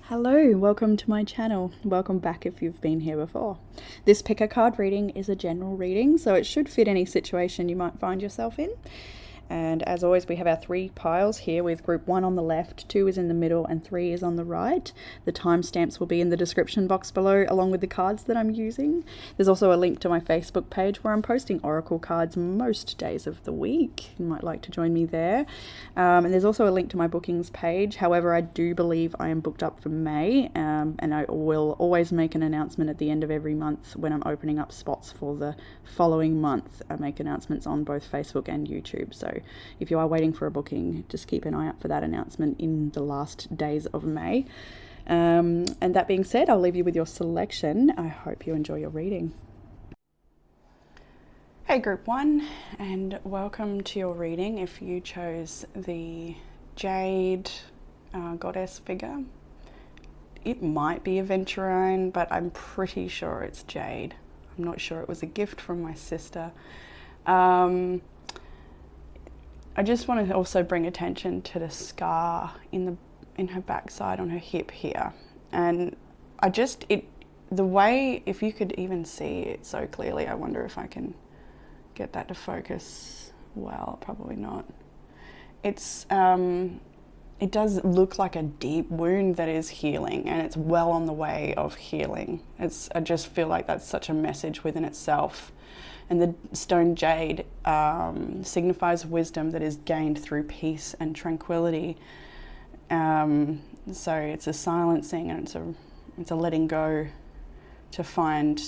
Hello, welcome to my channel. Welcome back if you've been here before. This pick a card reading is a general reading, so it should fit any situation you might find yourself in. And as always, we have our three piles here with group 1 on the left, 2 is in the middle, and 3 is on the right. The timestamps will be in the description box below, along with the cards that I'm using. There's also a link to my Facebook page where I'm posting oracle cards most days of the week. You might like to join me there. And there's also a link to my bookings page. However, I do believe I am booked up for May, and I will always make an announcement at the end of every month when I'm opening up spots for the following month. I make announcements on both Facebook and YouTube, so if you are waiting for a booking, just keep an eye out for that announcement in the last days of May. And that being said, I'll leave you with your selection. I hope you enjoy your reading. Hey group 1, and welcome to your reading if you chose the Jade goddess figure. It might be a Venturine, but I'm pretty sure it's Jade. I'm not sure, it was a gift from my sister. I just want to also bring attention to the scar in her backside on her hip here, and the way, if you could even see it so clearly, I wonder if I can get that to focus well. Probably not. It does look like a deep wound that is healing, and it's well on the way of healing. I just feel like that's such a message within itself. And the stone jade signifies wisdom that is gained through peace and tranquility. So it's a silencing, and it's a letting go to find,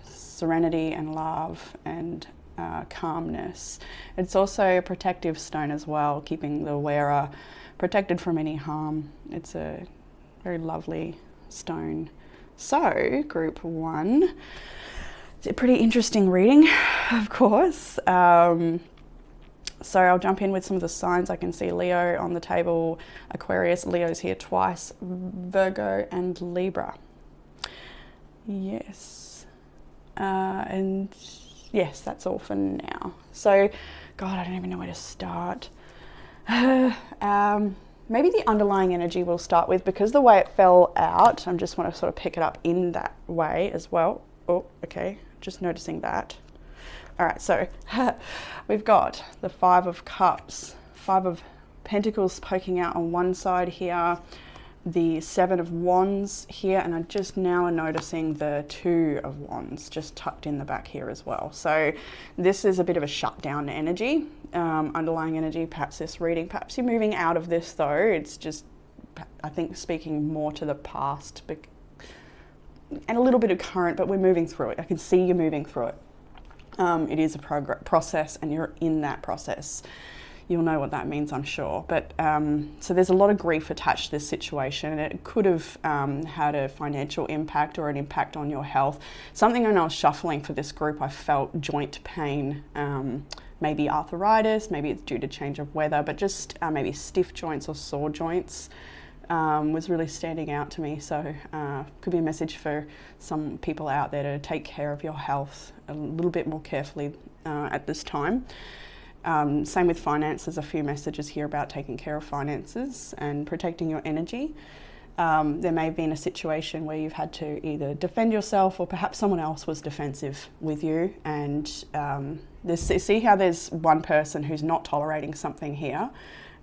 serenity and love and calmness. It's also a protective stone as well, keeping the wearer protected from any harm. It's a very lovely stone. So, group 1. It's a pretty interesting reading, of course. So I'll jump in with some of the signs. I can see Leo on the table, Aquarius, Leo's here twice, Virgo and Libra. Yes. And yes, that's all for now. So, God, I don't even know where to start. Maybe the underlying energy we'll start with, because the way it fell out, I just want to sort of pick it up in that way as well. Oh, okay, just noticing that. All right, so we've got the 5 of Cups, 5 of Pentacles poking out on one side here, the 7 of Wands here, and I just now am noticing the 2 of Wands just tucked in the back here as well. So this is a bit of a shutdown energy, underlying energy, perhaps this reading. Perhaps you're moving out of this though. It's just, I think, speaking more to the past and a little bit of current, but we're moving through it. I can see you moving through it. It is a process, and you're in that process. You'll know what that means, I'm sure. But so there's a lot of grief attached to this situation, and it could have had a financial impact or an impact on your health. Something when I was shuffling for this group, I felt joint pain, maybe arthritis, maybe it's due to change of weather, but just maybe stiff joints or sore joints was really standing out to me. So could be a message for some people out there to take care of your health a little bit more carefully at this time. Same with finances, a few messages here about taking care of finances and protecting your energy. There may have been a situation where you've had to either defend yourself, or perhaps someone else was defensive with you, and see how there's one person who's not tolerating something here,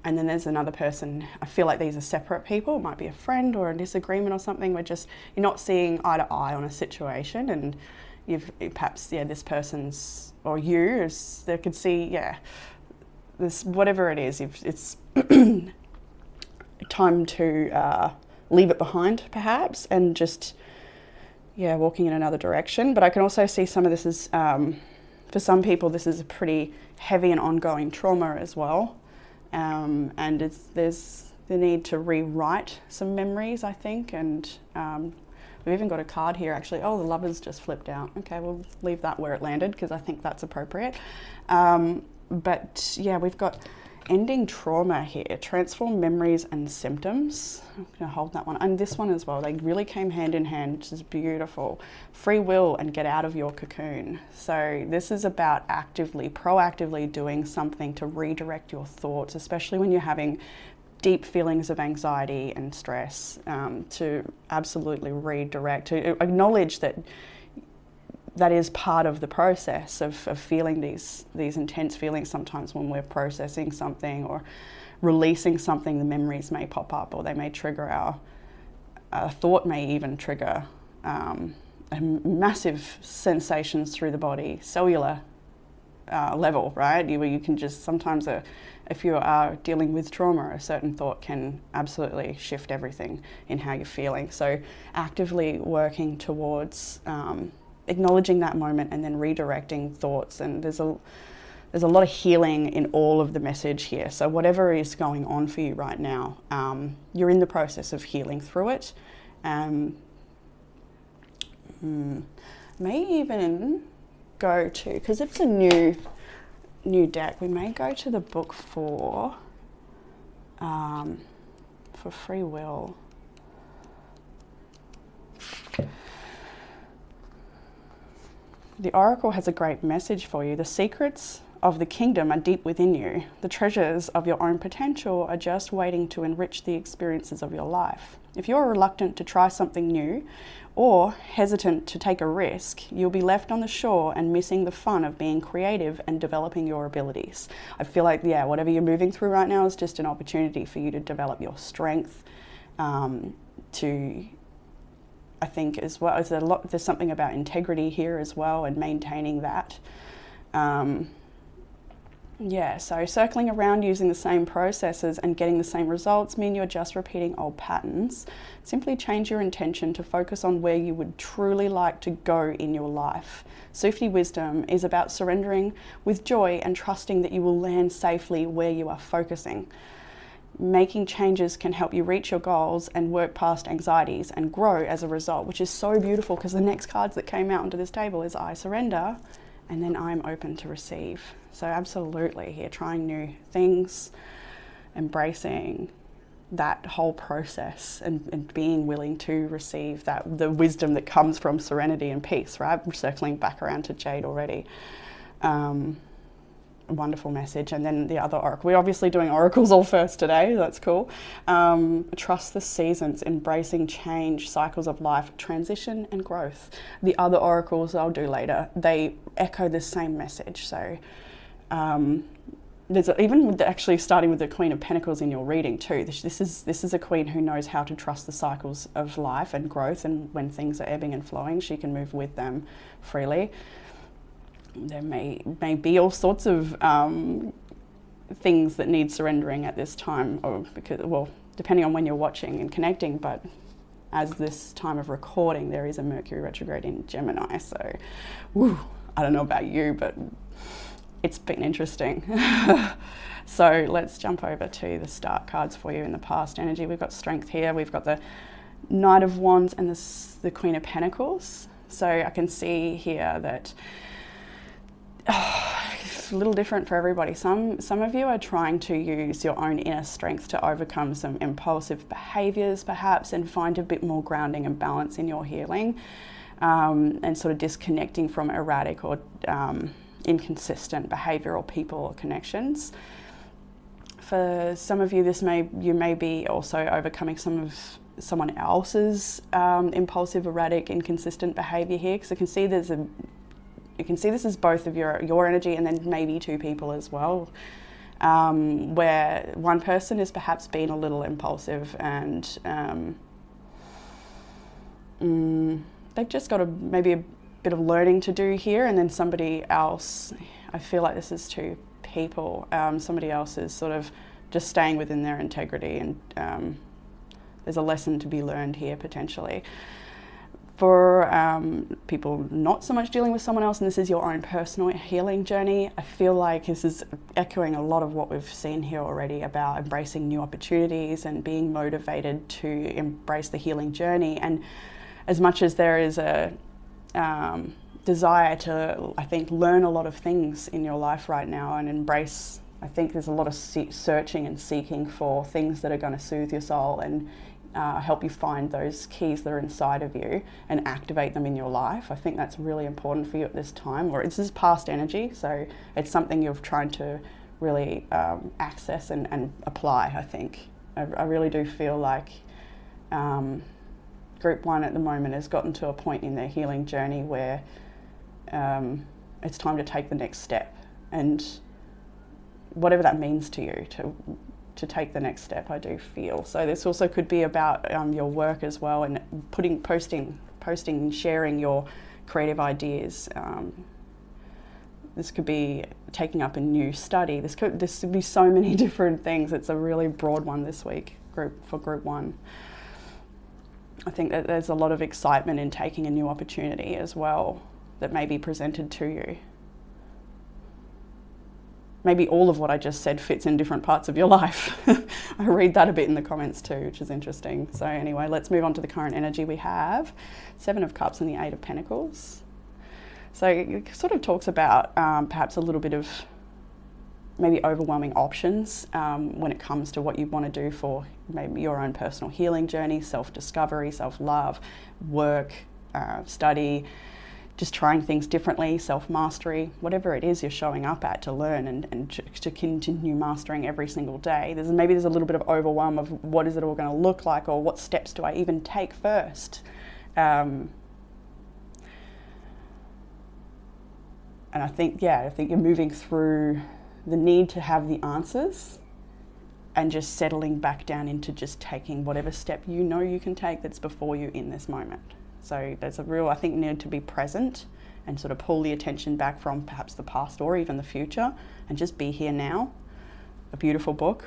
and then there's another person. I feel like these are separate people. It might be a friend or a disagreement or something. You're not seeing eye to eye on a situation, and perhaps this person's, or you, they could see, this, whatever it is, it's time to leave it behind perhaps, and just, walking in another direction. But I can also see some of this is, for some people, this is a pretty heavy and ongoing trauma as well. And there's the need to rewrite some memories, I think, and we've even got a card here actually. Oh, the Lovers just flipped out. Okay, we'll leave that where it landed, because I think that's appropriate. But we've got ending trauma here, transform memories and symptoms. I'm going to hold that one, and this one as well. They really came hand in hand, which is beautiful. Free will and get out of your cocoon. So this is about proactively doing something to redirect your thoughts, especially when you're having deep feelings of anxiety and stress, to absolutely redirect, to acknowledge that that is part of the process of feeling these intense feelings. Sometimes when we're processing something or releasing something, the memories may pop up, or they may trigger a thought may even trigger massive sensations through the body, cellular level, right? You can just sometimes, if you are dealing with trauma, a certain thought can absolutely shift everything in how you're feeling. So actively working towards acknowledging that moment and then redirecting thoughts. And there's a lot of healing in all of the message here. So whatever is going on for you right now, you're in the process of healing through it. May even go to, because it's a new deck, we may go to the book for free will. The Oracle has a great message for you. The secrets of the kingdom are deep within you. The treasures of your own potential are just waiting to enrich the experiences of your life. If you're reluctant to try something new or hesitant to take a risk, you'll be left on the shore and missing the fun of being creative and developing your abilities. I feel like, whatever you're moving through right now is just an opportunity for you to develop your strength, I think as well. There's something about integrity here as well, and maintaining that. So circling around using the same processes and getting the same results mean you're just repeating old patterns. Simply change your intention to focus on where you would truly like to go in your life. Sufi wisdom is about surrendering with joy and trusting that you will land safely where you are focusing. Making changes can help you reach your goals and work past anxieties and grow as a result, which is so beautiful, because the next cards that came out onto this table is I surrender, and then I'm open to receive. So absolutely here, trying new things, embracing that whole process, and being willing to receive the wisdom that comes from serenity and peace, right? We're circling back around to Jade already. Wonderful message. And then the other oracle, we're obviously doing oracles all first today, that's cool. Trust the seasons, embracing change, cycles of life, transition and growth. The other oracles I'll do later, they echo the same message. So there's even actually starting with the Queen of Pentacles in your reading too. This is a queen who knows how to trust the cycles of life and growth, and when things are ebbing and flowing, she can move with them freely. There may be all sorts of things that need surrendering at this time, or depending on when you're watching and connecting, but as this time of recording, there is a Mercury retrograde in Gemini, so I don't know about you, but it's been interesting. So let's jump over to the start cards for you in the past energy. We've got Strength here, we've got the Knight of Wands and the Queen of Pentacles. So I can see here that it's a little different for everybody. Some of you are trying to use your own inner strength to overcome some impulsive behaviours perhaps, and find a bit more grounding and balance in your healing, and sort of disconnecting from erratic or inconsistent behaviour or people or connections. For some of you, you may be also overcoming someone else's impulsive, erratic, inconsistent behaviour here, because I can see you can see this is both of your energy, and then maybe two people as well, where one person is perhaps being a little impulsive, and they've just got maybe a bit of learning to do here, and then somebody else, I feel like this is two people, somebody else is sort of just staying within their integrity, and there's a lesson to be learned here potentially. For people not so much dealing with someone else, and this is your own personal healing journey, I feel like this is echoing a lot of what we've seen here already about embracing new opportunities and being motivated to embrace the healing journey. And as much as there is a desire to, I think, learn a lot of things in your life right now and embrace, I think there's a lot of searching and seeking for things that are going to soothe your soul and help you find those keys that are inside of you and activate them in your life. I think that's really important for you at this time, or this is past energy, so it's something you're trying to really access and apply, I think. I really do feel like Group 1 at the moment has gotten to a point in their healing journey where it's time to take the next step, and whatever that means to you, to take the next step, I do feel. So this also could be about your work as well, and posting, sharing your creative ideas. This could be taking up a new study. This could be so many different things. It's a really broad one this week for Group 1. I think that there's a lot of excitement in taking a new opportunity as well that may be presented to you. Maybe all of what I just said fits in different parts of your life. I read that a bit in the comments too, which is interesting. So anyway, let's move on to the current energy we have. 7 of Cups and the 8 of Pentacles. So it sort of talks about perhaps a little bit of maybe overwhelming options when it comes to what you want to do for maybe your own personal healing journey, self-discovery, self-love, work, study, just trying things differently, self-mastery, whatever it is you're showing up at to learn and to continue mastering every single day. Maybe there's a little bit of overwhelm of what is it all going to look like, or what steps do I even take first? And I think you're moving through the need to have the answers and just settling back down into just taking whatever step you know you can take that's before you in this moment. So there's a real, I think, need to be present and sort of pull the attention back from perhaps the past or even the future and just be here now. A beautiful book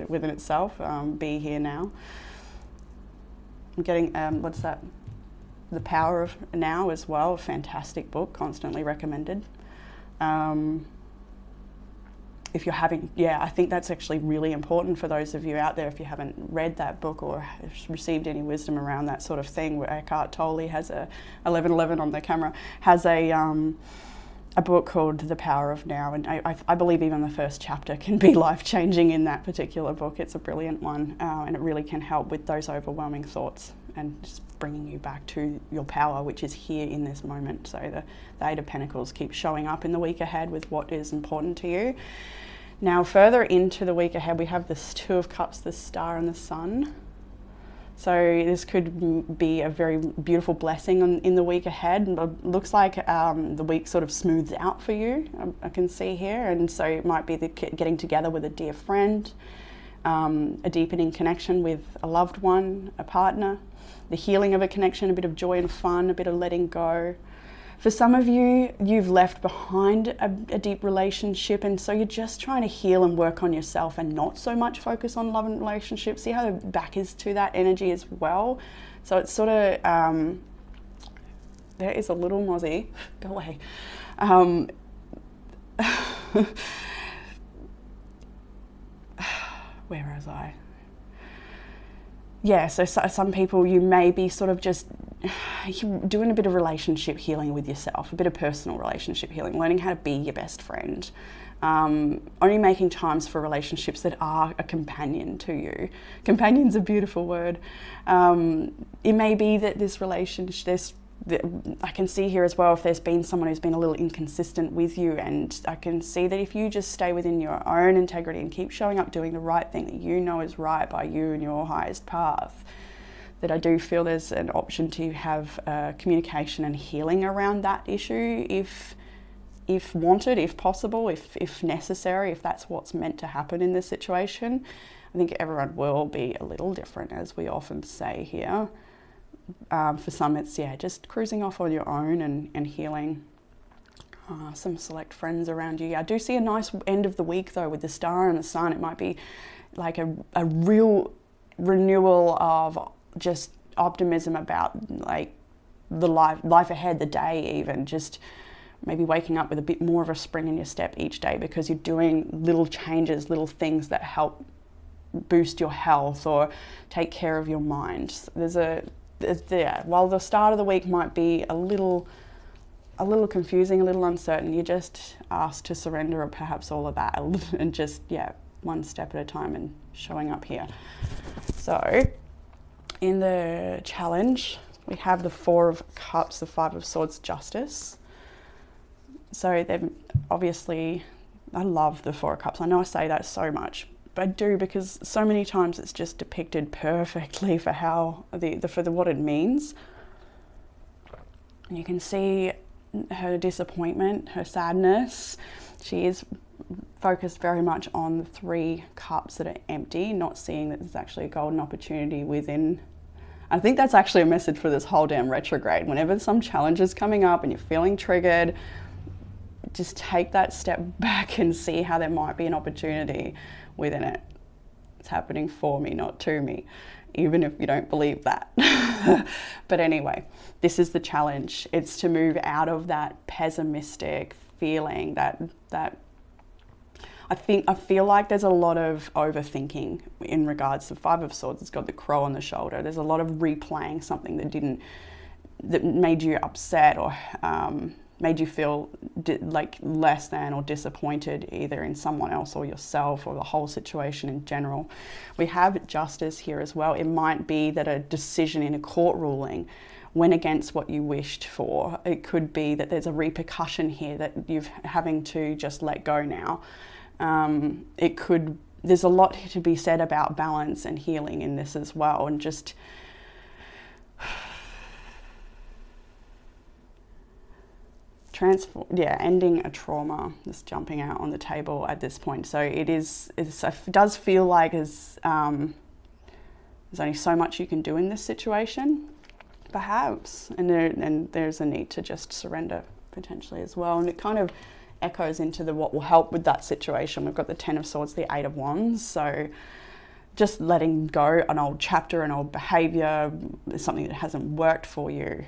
within itself, Be Here Now. I'm getting, what's that? The Power of Now as well, a fantastic book, constantly recommended. If you're having, I think that's actually really important for those of you out there if you haven't read that book or received any wisdom around that sort of thing. Where Eckhart Tolle has 1111 on the camera, has a book called The Power of Now, and I believe even the first chapter can be life-changing in that particular book. It's a brilliant one, and it really can help with those overwhelming thoughts and just bringing you back to your power, which is here in this moment. So the 8 of Pentacles keeps showing up in the week ahead with what is important to you. Now, further into the week ahead, we have this 2 of Cups, the Star and the Sun. So this could be a very beautiful blessing in the week ahead. It looks like the week sort of smooths out for you, I can see here. And so it might be getting together with a dear friend, a deepening connection with a loved one, a partner, the healing of a connection, a bit of joy and fun, a bit of letting go. For some of you, you've left behind a deep relationship, and so you're just trying to heal and work on yourself and not so much focus on love and relationships. See how the back is to that energy as well? So it's sort of, there is a little mozzie, go away. Where was I? Yeah, so some people, you may be sort of just doing a bit of relationship healing with yourself, a bit of personal relationship healing, learning how to be your best friend, only making times for relationships that are a companion to you. Companion's a beautiful word. It may be that this relationship, I can see here as well if there's been someone who's been a little inconsistent with you, and I can see that if you just stay within your own integrity and keep showing up doing the right thing that you know is right by you and your highest path, that I do feel there's an option to have communication and healing around that issue if wanted, if possible, if necessary, if that's what's meant to happen in this situation. I think everyone will be a little different, as we often say here. For some, it's just cruising off on your own and healing. Some select friends around you. I do see a nice end of the week though with the Star and the Sun. It might be like a real renewal of just optimism about like the life ahead, the day even. Just maybe waking up with a bit more of a spring in your step each day because you're doing little changes, little things that help boost your health or take care of your mind. While the start of the week might be a little confusing, a little uncertain, you're just asked to surrender or perhaps all of that and just, one step at a time and showing up here. So in the challenge, we have the 4 of Cups, the 5 of Swords, Justice. So they've obviously, I love the 4 of Cups. I know I say that so much, I do, because so many times it's just depicted perfectly for how for what it means. And you can see her disappointment, her sadness. She is focused very much on the 3 cups that are empty, not seeing that there's actually a golden opportunity within. I think that's actually a message for this whole damn retrograde. Whenever some challenge is coming up and you're feeling triggered, just take that step back and see how there might be an opportunity within it. It's happening for me, not to me, even if you don't believe that. But anyway, this is the challenge. It's to move out of that pessimistic feeling, that I feel like there's a lot of overthinking in regards to 5 of Swords. It's got the crow on the shoulder. There's a lot of replaying something that made you upset, or made you feel like less than or disappointed either in someone else or yourself or the whole situation in general. We have Justice here as well. It might be that a decision in a court ruling went against what you wished for. It could be that there's a repercussion here that you're having to just let go now. There's a lot to be said about balance and healing in this as well, and just ending a trauma, just jumping out on the table at this point. So it does feel like there's only so much you can do in this situation, perhaps, and there's a need to just surrender potentially as well. And it kind of echoes into what will help with that situation. We've got the 10 of Swords, the 8 of Wands. So just letting go an old chapter, an old behavior, something that hasn't worked for you.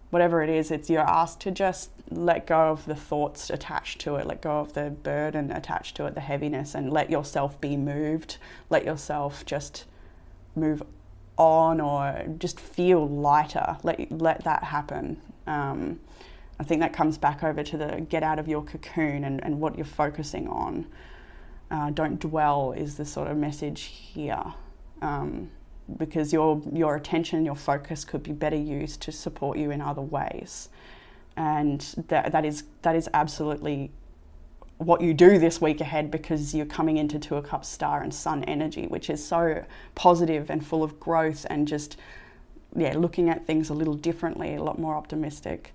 Whatever it is, you're asked to just let go of the thoughts attached to it, let go of the burden attached to it, the heaviness, and let yourself be moved. Let yourself just move on, or just feel lighter. Let that happen. I think that comes back over to the get out of your cocoon and what you're focusing on. Don't dwell is the sort of message here. Because your attention, your focus could be better used to support you in other ways. And that is absolutely what you do this week ahead, because you're coming into 2 of Cups, Star and Sun energy, which is so positive and full of growth and just, looking at things a little differently, a lot more optimistic,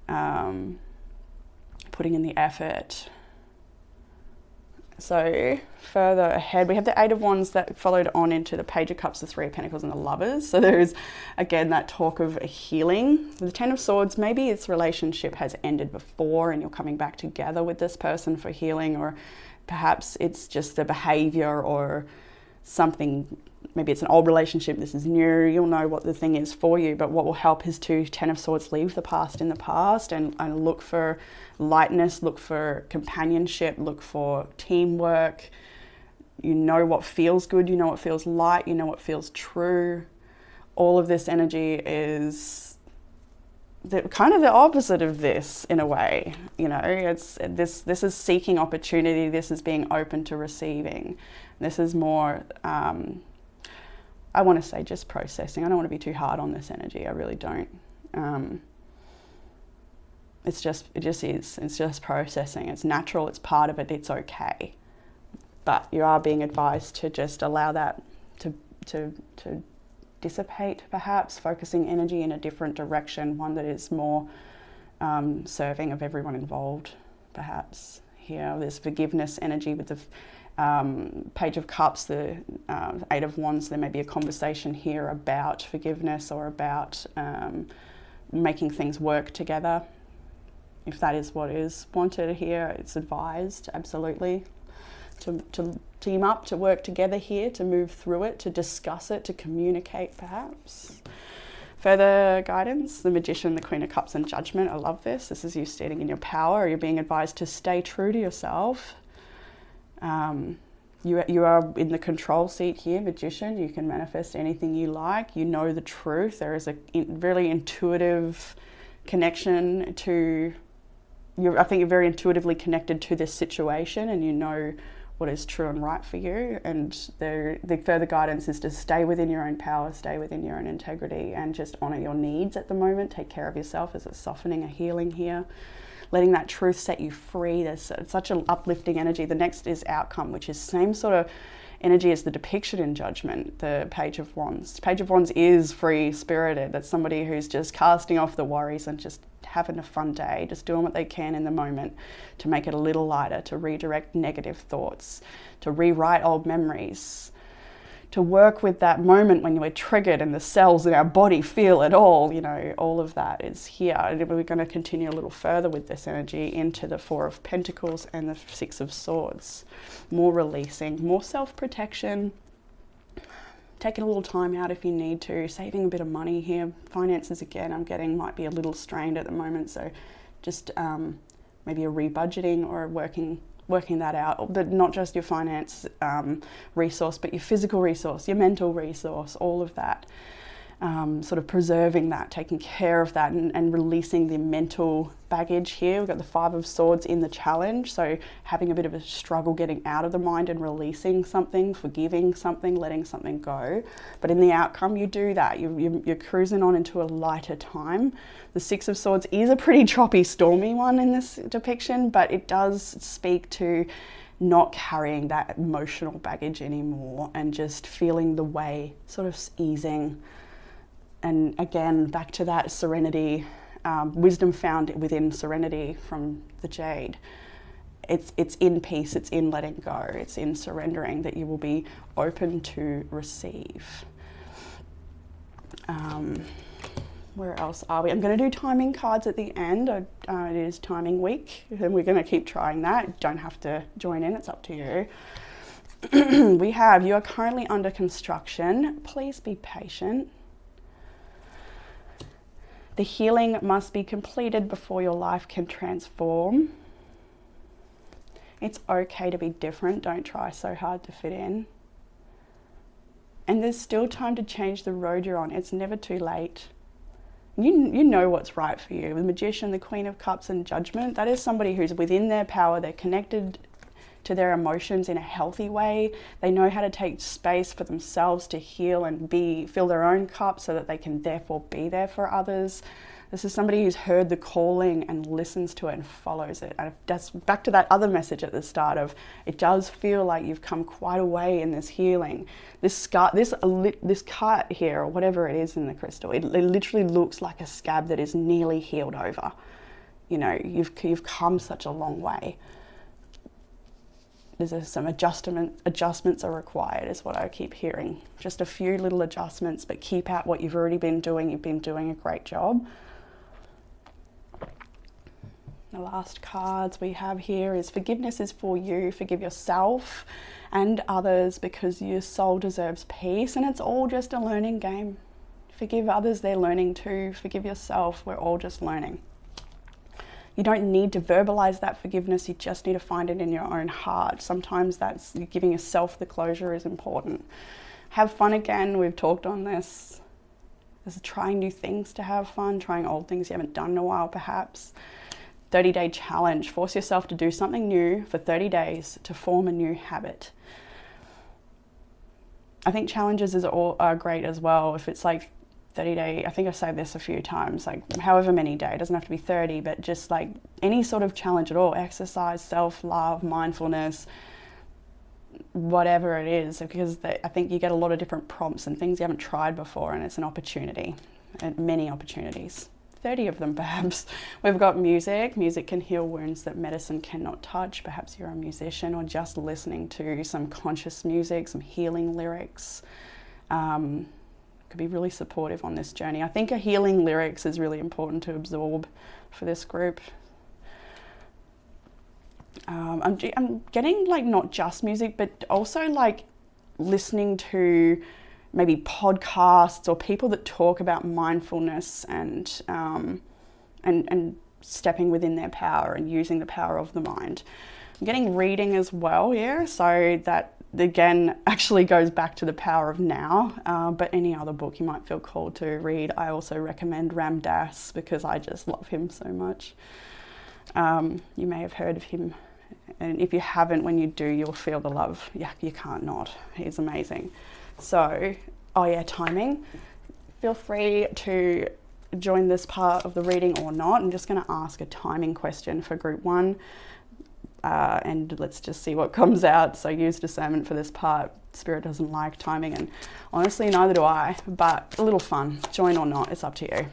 putting in the effort. So further ahead, we have the 8 of Wands that followed on into the Page of Cups, the 3 of Pentacles and the Lovers. So there is, again, that talk of a healing. The 10 of Swords, maybe this relationship has ended before and you're coming back together with this person for healing, or perhaps it's just the behavior or something. Maybe it's an old relationship, this is new. You'll know what the thing is for you, but what will help is to 10 of Swords, leave the past in the past and look for lightness, look for companionship, look for teamwork. You know what feels good, you know what feels light, you know what feels true. All of this energy is kind of the opposite of this in a way. It's this is seeking opportunity, this is being open to receiving. This is more I want to say just processing. I don't want to be too hard on this energy. I really don't. It just is. It's just processing. It's natural. It's part of it. It's okay. But you are being advised to just allow that to dissipate, perhaps, focusing energy in a different direction, one that is more serving of everyone involved, perhaps. Here, there's forgiveness energy with the Page of Cups, the 8 of Wands. There may be a conversation here about forgiveness or about making things work together. If that is what is wanted here, it's advised, absolutely, to team up, to work together here, to move through it, to discuss it, to communicate perhaps. Further guidance, the Magician, the Queen of Cups and Judgment. I love this. This is you standing in your power. You're being advised to stay true to yourself. You are in the control seat here, Magician. You can manifest anything you like. You know the truth. There is a really intuitive connection to you. I think you're very intuitively connected to this situation, and you know what is true and right for you. And the further guidance is to stay within your own power, stay within your own integrity, and just honor your needs at the moment. Take care of yourself as a softening, a healing here. letting that truth set you free. There's such an uplifting energy. The next is outcome, which is same sort of energy as the depiction in Judgment, the Page of Wands. Page of Wands is free-spirited. That's somebody who's just casting off the worries and just having a fun day, just doing what they can in the moment to make it a little lighter, to redirect negative thoughts, to rewrite old memories, to work with that moment when you were triggered and the cells in our body feel it all, you know, all of that is here. And we're going to continue a little further with this energy into the Four of Pentacles and the Six of Swords. More releasing, more self-protection, taking a little time out if you need to, saving a bit of money here. Finances, again, I'm getting might be a little strained at the moment, so just maybe a rebudgeting or working that out, but not just your finance resource, but your physical resource, your mental resource, all of that. Sort of preserving that, taking care of that, and releasing the mental baggage here. We've got the Five of Swords in the challenge, so having a bit of a struggle getting out of the mind and releasing something, forgiving something, letting something go. But in the outcome, you do that. You're cruising on into a lighter time. The Six of Swords is a pretty choppy, stormy one in this depiction, but it does speak to not carrying that emotional baggage anymore and just feeling the way sort of easing. And again, back to that serenity, wisdom found within serenity from the Jade. It's in peace, it's in letting go, it's in surrendering that you will be open to receive. Where else are we? I'm going to do timing cards at the end. It is timing week, and we're going to keep trying that. You don't have to join in, it's up to you. We have, you are currently under construction. Please be patient. The healing must be completed before your life can transform. It's okay to be different. Don't try so hard to fit in. And there's still time to change the road you're on. It's never too late. You know what's right for you. The Magician, the Queen of Cups, and Judgment, that is somebody who's within their power. They're connected to their emotions in a healthy way. They know how to take space for themselves to heal and fill their own cup so that they can therefore be there for others. This is somebody who's heard the calling and listens to it and follows it. And that's back to that other message at the start of, it does feel like you've come quite a way in this healing. This scar, this cut here, or whatever it is in the crystal, it literally looks like a scab that is nearly healed over. You know, you've come such a long way. There's some adjustments are required, is what I keep hearing. Just a few little adjustments, but keep at what you've already been doing. You've been doing a great job. The last cards we have here is forgiveness is for you. Forgive yourself and others because your soul deserves peace, and it's all just a learning game. Forgive others, they're learning too. Forgive yourself, we're all just learning. You don't need to verbalize that forgiveness, you just need to find it in your own heart. Sometimes that's giving yourself the closure is important. Have fun again, we've talked on this. There's trying new things to have fun, trying old things you haven't done in a while perhaps. 30-day challenge, force yourself to do something new for 30 days to form a new habit. I think challenges are great as well. If it's like 30-day, I think I've said this a few times, like however many days, it doesn't have to be 30, but just like any sort of challenge at all, exercise, self-love, mindfulness, whatever it is, because I think you get a lot of different prompts and things you haven't tried before, and it's an opportunity, and many opportunities. 30 of them perhaps. We've got music. Music can heal wounds that medicine cannot touch. Perhaps you're a musician or just listening to some conscious music, some healing lyrics. Could be really supportive on this journey. I think a healing lyrics is really important to absorb for this group. I'm getting like not just music, but also like listening to maybe podcasts or people that talk about mindfulness and stepping within their power and using the power of the mind. I'm getting reading as well here, so that again actually goes back to the power of now, but any other book you might feel called to read. I also recommend Ram Dass because I just love him so much. You may have heard of him, and if you haven't, when you do, you'll feel the love. Yeah, you can't not. He's amazing. So, oh yeah, timing. Feel free to join this part of the reading or not. I'm just going to ask a timing question for group 1. And let's just see what comes out. So use discernment for this part. Spirit doesn't like timing, and honestly neither do I, but a little fun. Join or not, it's up to you.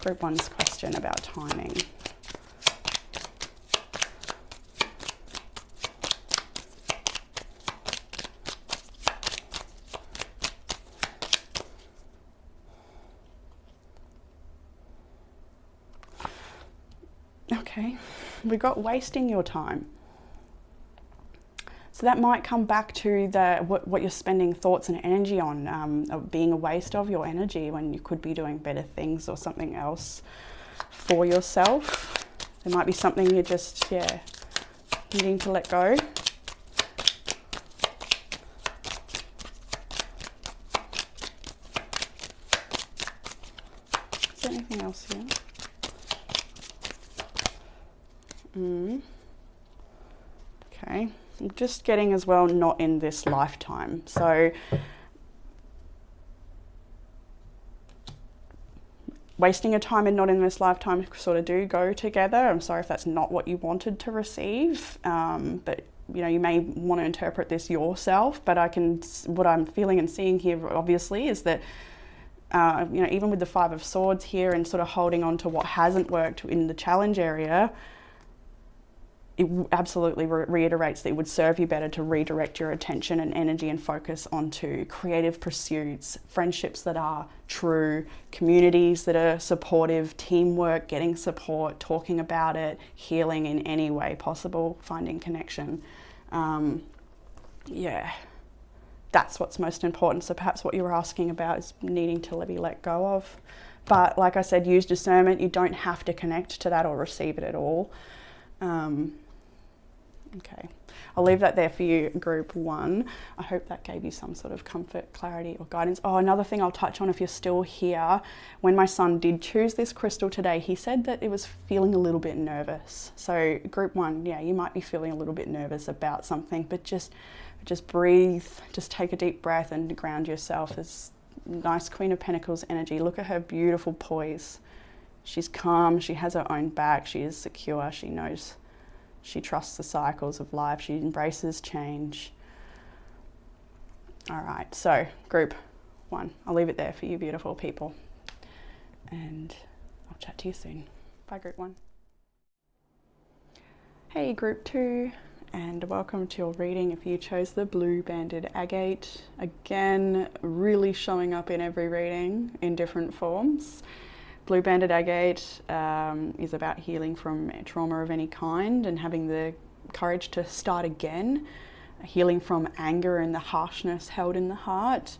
Group 1's question about timing. Okay, we got wasting your time. So that might come back to what you're spending thoughts and energy on, being a waste of your energy when you could be doing better things or something else for yourself. There might be something you're just, needing to let go. Is there anything else here? Okay. I'm just getting as well, not in this lifetime. So wasting your time and not in this lifetime sort of do go together. I'm sorry if that's not what you wanted to receive, but you may want to interpret this yourself. But what I'm feeling and seeing here obviously is that even with the 5 of Swords here and sort of holding on to what hasn't worked in the challenge area, it absolutely reiterates that it would serve you better to redirect your attention and energy and focus onto creative pursuits, friendships that are true, communities that are supportive, teamwork, getting support, talking about it, healing in any way possible, finding connection. That's what's most important. So perhaps what you were asking about is needing to be let go of. But like I said, use discernment. You don't have to connect to that or receive it at all. Okay, I'll leave that there for you, group 1. I hope that gave you some sort of comfort, clarity or guidance. Oh, another thing I'll touch on if you're still here, when my son did choose this crystal today, he said that it was feeling a little bit nervous. So group 1, you might be feeling a little bit nervous about something, but just breathe, just take a deep breath and ground yourself. There's nice Queen of Pentacles energy. Look at her beautiful poise. She's calm, she has her own back, she is secure, she knows. She trusts the cycles of life. She embraces change. All right, so group 1. I'll leave it there for you beautiful people. And I'll chat to you soon. Bye, group 1. Hey, group 2, and welcome to your reading if you chose the blue banded agate. Again, really showing up in every reading in different forms. Blue banded agate is about healing from trauma of any kind and having the courage to start again, healing from anger and the harshness held in the heart.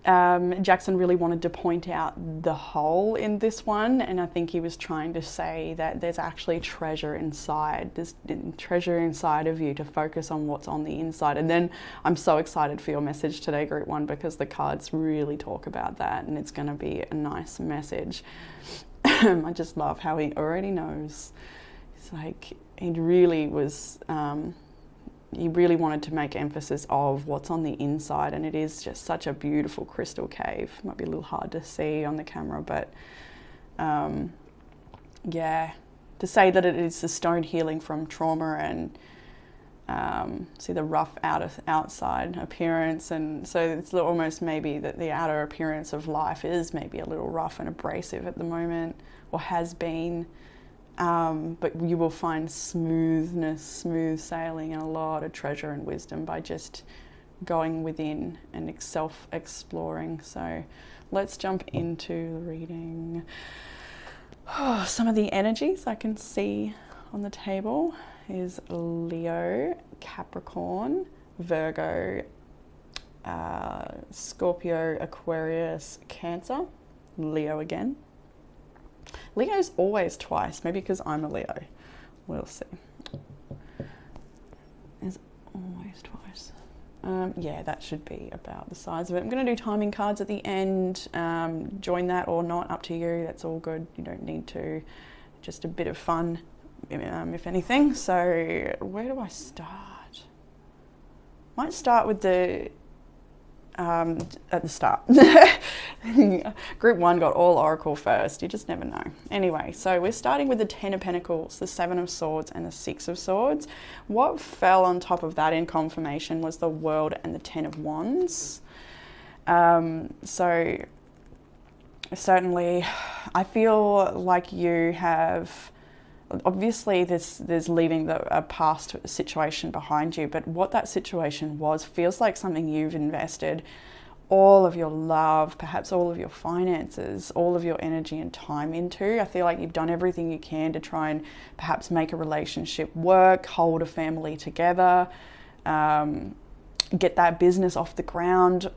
Jackson really wanted to point out the hole in this one, and I think he was trying to say that there's actually treasure inside. There's treasure inside of you to focus on what's on the inside. And then I'm so excited for your message today, group 1, because the cards really talk about that, and it's going to be a nice message. I just love how he already knows. It's like he really was... he really wanted to make emphasis of what's on the inside, and it is just such a beautiful crystal cave. Might be a little hard to see on the camera, but to say that it is the stone healing from trauma and see the rough outside appearance, and so it's almost maybe that the outer appearance of life is maybe a little rough and abrasive at the moment, or has been. But you will find smoothness, smooth sailing, and a lot of treasure and wisdom by just going within and self-exploring. So let's jump into the reading. Some of the energies I can see on the table is Leo, Capricorn, Virgo, Scorpio, Aquarius, Cancer, Leo again. Leo's always twice, maybe because I'm a Leo. We'll see. It's always twice. That should be about the size of it. I'm going to do timing cards at the end. Join that or not, up to you. That's all good. You don't need to. Just a bit of fun, if anything. So where do I start? Might start with the at the start. Group 1 got all Oracle first. You just never know. Anyway, so we're starting with the 10 of Pentacles, the 7 of Swords, and the 6 of Swords. What fell on top of that in confirmation was the World and the 10 of Wands. So certainly, I feel like you have... Obviously, there's leaving a past situation behind you, but what that situation was feels like something you've invested all of your love, perhaps all of your finances, all of your energy and time into. I feel like you've done everything you can to try and perhaps make a relationship work, hold a family together, get that business off the ground,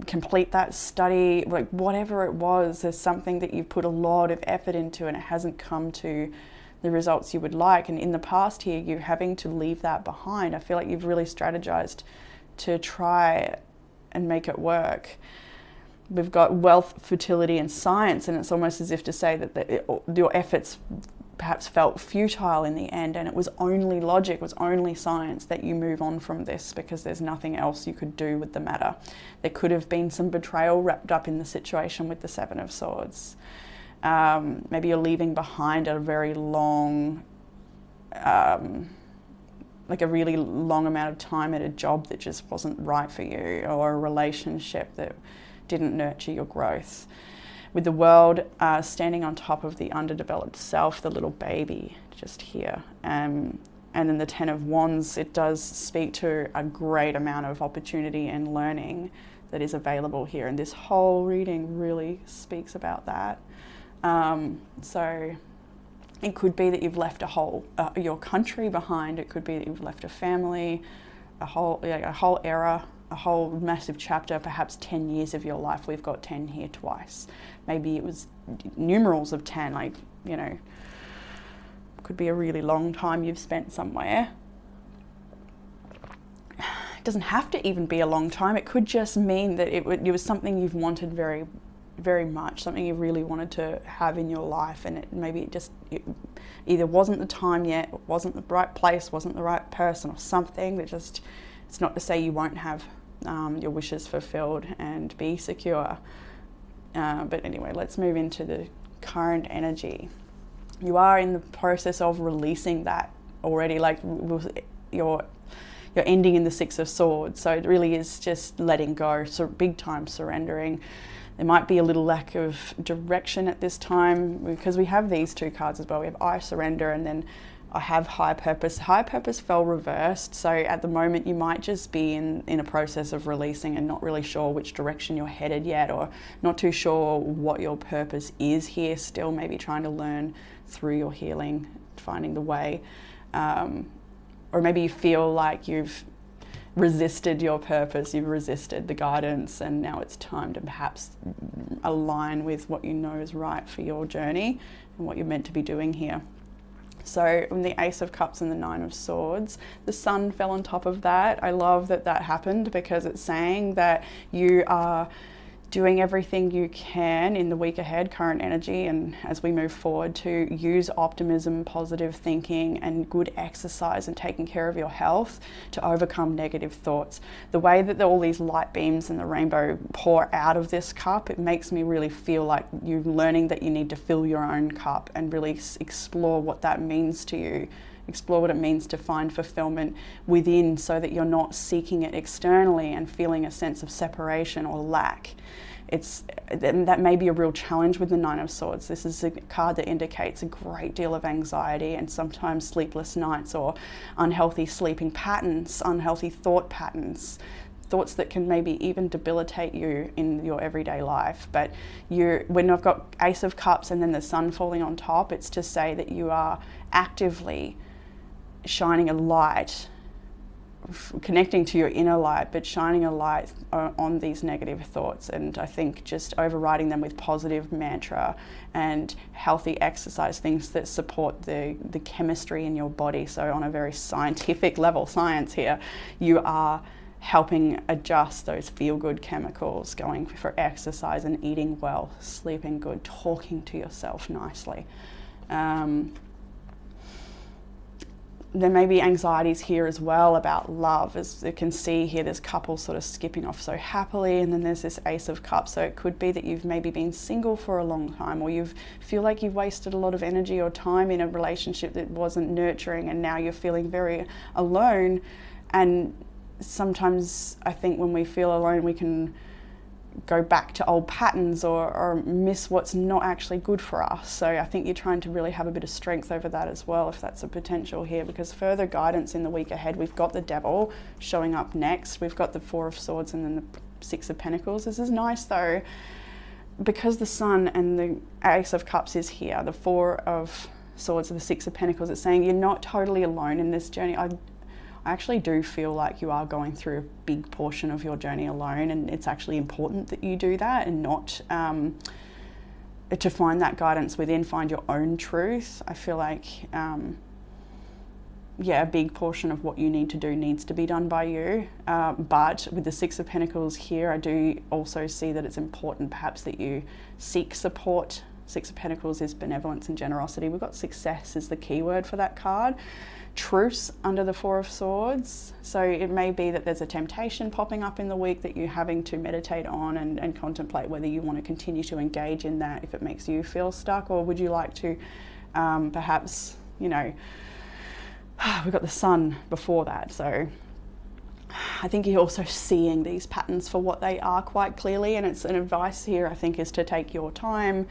complete that study, like whatever it was. There's something that you've put a lot of effort into and it hasn't come to the results you would like. And in the past here, you're having to leave that behind. I feel like you've really strategized to try and make it work. We've got wealth, fertility, and science, and it's almost as if to say that your efforts perhaps felt futile in the end, and it was only logic, it was only science that you move on from this because there's nothing else you could do with the matter. There could have been some betrayal wrapped up in the situation with the 7 of Swords. Maybe you're leaving behind a very long, like a really long amount of time at a job that just wasn't right for you, or a relationship that didn't nurture your growth. With the World standing on top of the underdeveloped self, the little baby just here. And then the 10 of Wands, it does speak to a great amount of opportunity and learning that is available here. And this whole reading really speaks about that. So it could be that you've left your country behind. It could be that you've left a family, a whole era, a whole massive chapter, perhaps 10 years of your life. We've got 10 here twice. Maybe it was numerals of 10, like, you know, could be a really long time you've spent somewhere. It doesn't have to even be a long time. It could just mean that it was something you've wanted very, very much, something you really wanted to have in your life, and it either wasn't the time yet, or wasn't the right place, wasn't the right person, or something that just... It's not to say you won't have your wishes fulfilled and be secure. But anyway, let's move into the current energy. You are in the process of releasing that already, like you're ending in the 6 of Swords. So it really is just letting go, so big time surrendering. There might be a little lack of direction at this time because we have these two cards as well. We have I surrender, and then I have high purpose. High purpose fell reversed. So at the moment you might just be in a process of releasing and not really sure which direction you're headed yet, or not too sure what your purpose is here still, maybe trying to learn through your healing, finding the way. Or maybe you feel like you've resisted your purpose, you've resisted the guidance, and now it's time to perhaps align with what you know is right for your journey and what you're meant to be doing here. So in the Ace of Cups and the 9 of Swords, the Sun fell on top of that. I love that that happened because it's saying that you are doing everything you can in the week ahead, current energy, and as we move forward, to use optimism, positive thinking, and good exercise and taking care of your health to overcome negative thoughts. The way that all these light beams and the rainbow pour out of this cup, it makes me really feel like you're learning that you need to fill your own cup and really explore what that means to you. Explore what it means to find fulfillment within, so that you're not seeking it externally and feeling a sense of separation or lack. That may be a real challenge with the 9 of Swords. This is a card that indicates a great deal of anxiety and sometimes sleepless nights, or unhealthy sleeping patterns, unhealthy thought patterns, thoughts that can maybe even debilitate you in your everyday life. But when I've got Ace of Cups and then the Sun falling on top, it's to say that you are actively shining a light, connecting to your inner light, but shining a light on these negative thoughts. And I think just overriding them with positive mantra and healthy exercise, things that support the chemistry in your body. So on a very scientific level, science here, you are helping adjust those feel-good chemicals, going for exercise and eating well, sleeping good, talking to yourself nicely. there may be anxieties here as well about love. As you can see here, there's couples sort of skipping off so happily, and then there's this Ace of Cups. So it could be that you've maybe been single for a long time, or you feel like you've wasted a lot of energy or time in a relationship that wasn't nurturing, and now you're feeling very alone. And sometimes I think when we feel alone, we can go back to old patterns or miss what's not actually good for us. So I think you're trying to really have a bit of strength over that as well, if that's a potential here, because further guidance in the week ahead, we've got the Devil showing up next. We've got the Four of Swords and then the Six of Pentacles. This is nice though, because the Sun and the Ace of Cups is here, the Four of Swords and the Six of Pentacles. It's saying you're not totally alone in this journey. I actually do feel like you are going through a big portion of your journey alone, and it's actually important that you do that and not to find that guidance within, find your own truth. I feel like, yeah, a big portion of what you need to do needs to be done by you. But with the Six of Pentacles here, I do also see that it's important perhaps that you seek support. Six of Pentacles is benevolence and generosity. We've got success as the key word for that card. Truce under the Four of Swords. So it may be that there's a temptation popping up in the week that you're having to meditate on and contemplate whether you want to continue to engage in that if it makes you feel stuck, or would you like to perhaps, you know, we've got the Sun before that. So I think you're also seeing these patterns for what they are quite clearly, and it's an advice here, I think, is to take your time.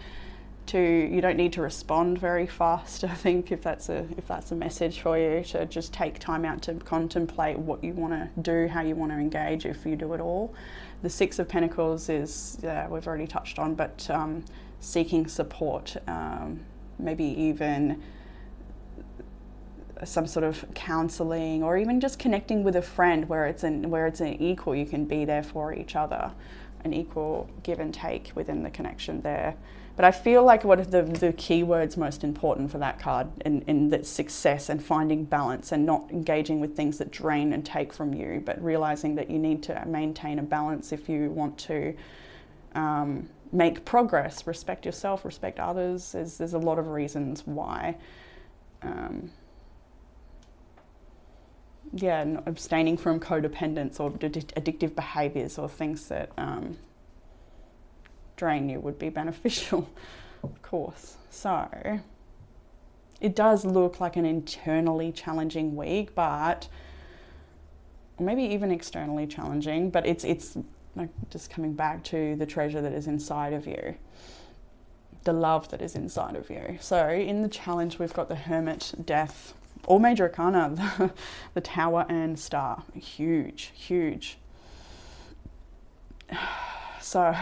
You don't need to respond very fast. I think if that's a message for you, to just take time out to contemplate what you want to do, how you want to engage, if you do it all. The Six of Pentacles is, we've already touched on, but seeking support, maybe even some sort of counseling, or even just connecting with a friend where it's an equal. You can be there for each other, an equal give and take within the connection there. But I feel like what are the key words most important for that card in that success and finding balance, and not engaging with things that drain and take from you, but realizing that you need to maintain a balance if you want to make progress, respect yourself, respect others. There's a lot of reasons why. Abstaining from codependence or addictive behaviors or things that drain you would be beneficial, of course. So it does look like an internally challenging week, but or maybe even externally challenging, but it's like just coming back to the treasure that is inside of you, the love that is inside of you. So in the challenge, we've got the Hermit, Death, all major arcana, the Tower and Star. Huge. So,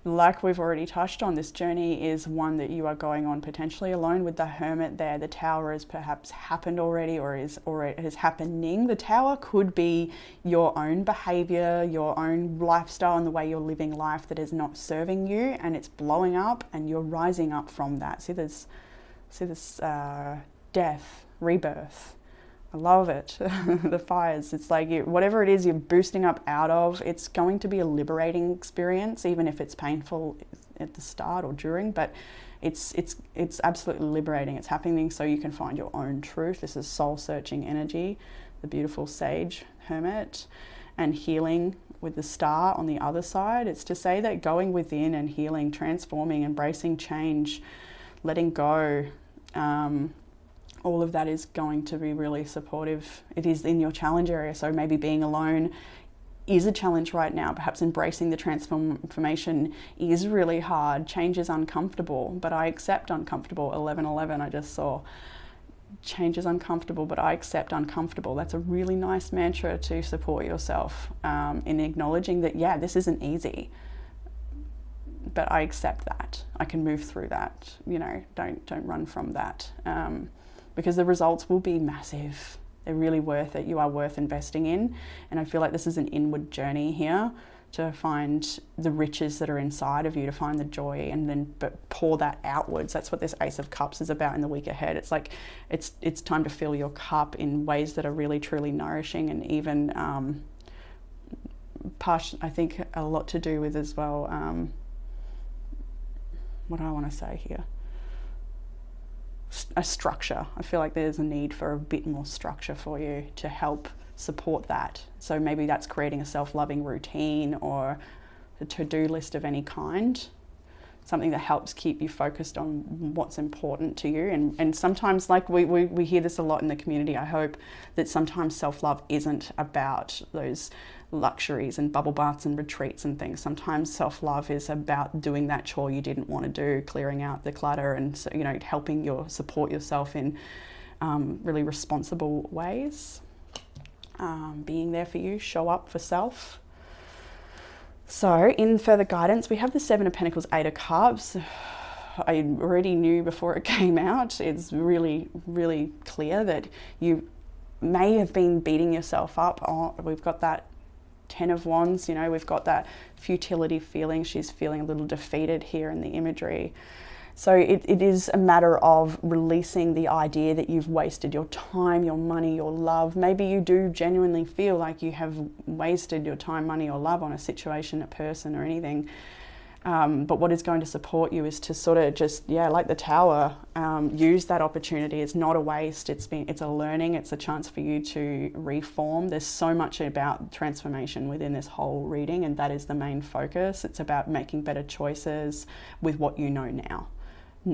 like we've already touched on, this journey is one that you are going on potentially alone. With the Hermit there, the Tower has perhaps happened already, or it is happening. The Tower could be your own behavior, your own lifestyle, and the way you're living life that is not serving you, and it's blowing up, and you're rising up from that. See this death, rebirth. I love it. The fires. It's like whatever it is you're boosting up out of, it's going to be a liberating experience, even if it's painful at the start or during, but it's absolutely liberating. It's happening so you can find your own truth. This is soul searching energy, the beautiful Sage, Hermit, and healing with the Star on the other side. It's to say that going within and healing, transforming, embracing change, letting go, all of that is going to be really supportive. It is in your challenge area, so maybe being alone is a challenge right now. Perhaps embracing the transformation is really hard. Change is uncomfortable, but I accept uncomfortable. 1111 I just saw. Change is uncomfortable, but I accept uncomfortable. That's a really nice mantra to support yourself in acknowledging that, yeah, this isn't easy, but I accept that. I can move through that. You know, don't run from that. Because the results will be massive. They're really worth it. You are worth investing in. And I feel like this is an inward journey here to find the riches that are inside of you, to find the joy, and then pour that outwards. That's what this Ace of Cups is about in the week ahead. It's like it's time to fill your cup in ways that are really truly nourishing, and even I think a lot to do with as well, what do I want to say here? a structure. I feel like there's a need for a bit more structure for you to help support that. So maybe that's creating a self-loving routine or a to-do list of any kind, something that helps keep you focused on what's important to you. And sometimes, like we hear this a lot in the community, I hope, that sometimes self-love isn't about those luxuries and bubble baths and retreats and things. Sometimes self-love is about doing that chore you didn't want to do, clearing out the clutter, and so, you know, helping support yourself in really responsible ways. Being there for you, show up for self. So in further guidance, we have the Seven of Pentacles, Eight of Cups. I already knew before it came out. It's really, really clear that you may have been beating yourself up. Oh, we've got that Ten of Wands, you know, we've got that futility feeling. She's feeling a little defeated here in the imagery. So it is a matter of releasing the idea that you've wasted your time, your money, your love. Maybe you do genuinely feel like you have wasted your time, money, or love on a situation, a person, or anything. But what is going to support you is to sort of just, like the Tower, use that opportunity. It's not a waste. It's a learning. It's a chance for you to reform. There's so much about transformation within this whole reading, and that is the main focus. It's about making better choices with what you know now,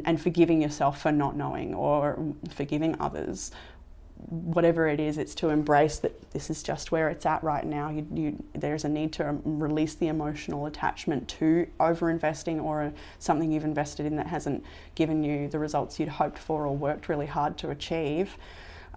and forgiving yourself for not knowing, or forgiving others. Whatever it is, it's to embrace that this is just where it's at right now. There's a need to release the emotional attachment to over-investing or something you've invested in that hasn't given you the results you'd hoped for or worked really hard to achieve.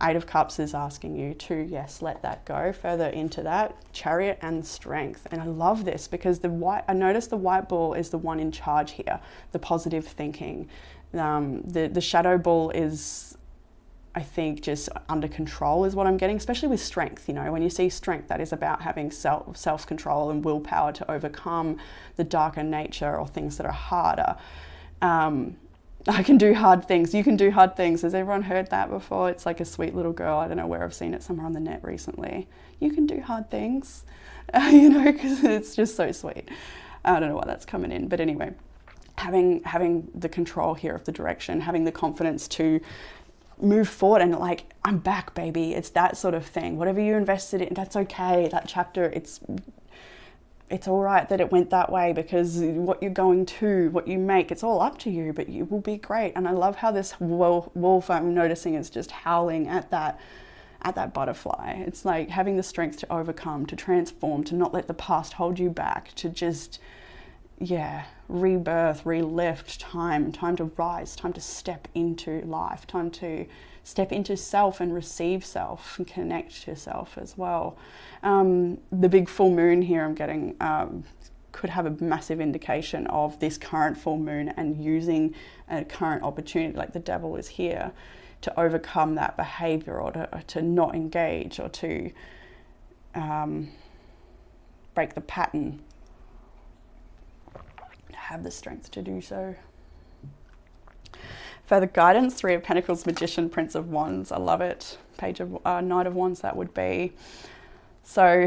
Eight of Cups is asking you to, yes, let that go. Further into that, Chariot and Strength. And I love this because I noticed the white ball is the one in charge here, the positive thinking. The shadow ball is, I think, just under control is what I'm getting, especially with strength. You know, when you see strength, that is about having self-control and willpower to overcome the darker nature or things that are harder. I can do hard things. You can do hard things. Has everyone heard that before? It's like a sweet little girl. I don't know where I've seen it, somewhere on the net recently. You can do hard things, you know, because it's just so sweet. I don't know why that's coming in, but anyway, having the control here of the direction, having the confidence to move forward and like, I'm back, baby. It's that sort of thing. Whatever you invested in, that's okay. That chapter, it's all right that it went that way, because what you're going to, what you make, it's all up to you, but you will be great. And I love how this wolf I'm noticing is just howling at that butterfly. It's like having the strength to overcome, to transform, to not let the past hold you back, to just, rebirth, relift, time to rise, time to step into life, time to step into self and receive self and connect to self as well. The big full moon here I'm getting could have a massive indication of this current full moon and using a current opportunity, like the devil is here, to overcome that behavior or to not engage or to break the pattern. Have the strength to do so. Further guidance, Three of Pentacles, Magician, Prince of Wands. I love it. Page of Knight of Wands, that would be. So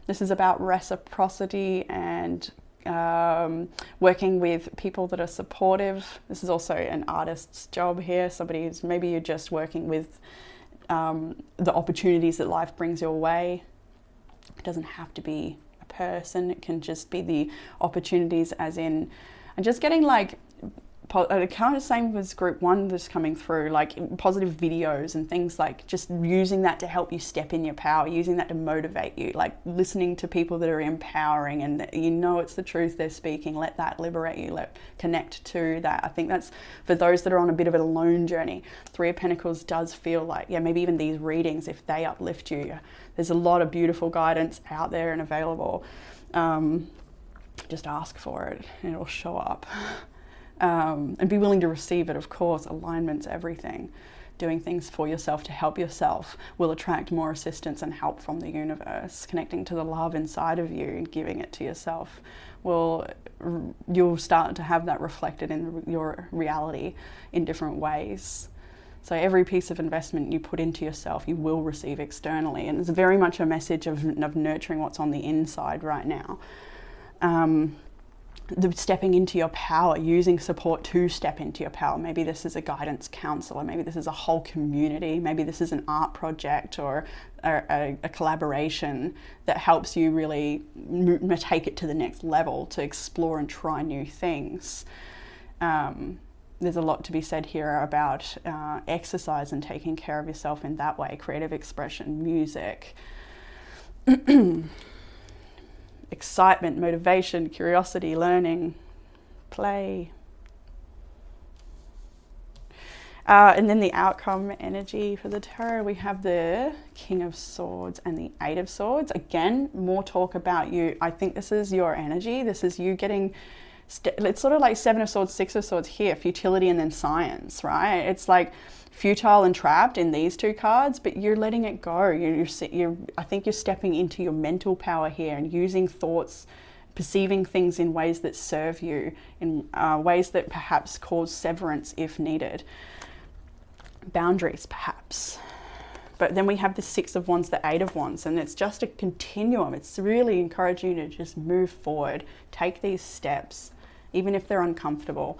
this is about reciprocity and working with people that are supportive. This is also an artist's job here. Somebody who's, maybe you're just working with the opportunities that life brings your way. It doesn't have to be person. It can just be the opportunities, as in, and just getting like kind of same as group one that's coming through, like positive videos and things, like just using that to help you step in your power, using that to motivate you, like listening to people that are empowering and you know it's the truth they're speaking. Let that liberate you, connect to that. I think that's for those that are on a bit of a alone journey. Three of Pentacles does feel like, maybe even these readings, if they uplift you, there's a lot of beautiful guidance out there and available. Just ask for it and it'll show up. And be willing to receive it, of course. Alignment's everything. Doing things for yourself to help yourself will attract more assistance and help from the universe. Connecting to the love inside of you and giving it to yourself you'll start to have that reflected in your reality in different ways. So every piece of investment you put into yourself, you will receive externally. And it's very much a message of nurturing what's on the inside right now. the stepping into your power, using support to step into your power. Maybe this is a guidance counselor, maybe this is a whole community, maybe this is an art project or a collaboration that helps you really take it to the next level, to explore and try new things. There's a lot to be said here about exercise and taking care of yourself in that way, creative expression, music, excitement, motivation, curiosity, learning, play. And then the outcome energy for the tarot, we have the King of Swords and the Eight of Swords. Again, more talk about you. I think this is your energy. This is you getting, it's sort of like Seven of Swords, Six of Swords here, futility and then science, right? It's like futile and trapped in these two cards, but you're letting it go. I think you're stepping into your mental power here and using thoughts, perceiving things in ways that serve you, in ways that perhaps cause severance if needed. Boundaries, perhaps. But then we have the Six of Wands, the Eight of Wands, and it's just a continuum. It's really encouraging you to just move forward, take these steps, even if they're uncomfortable.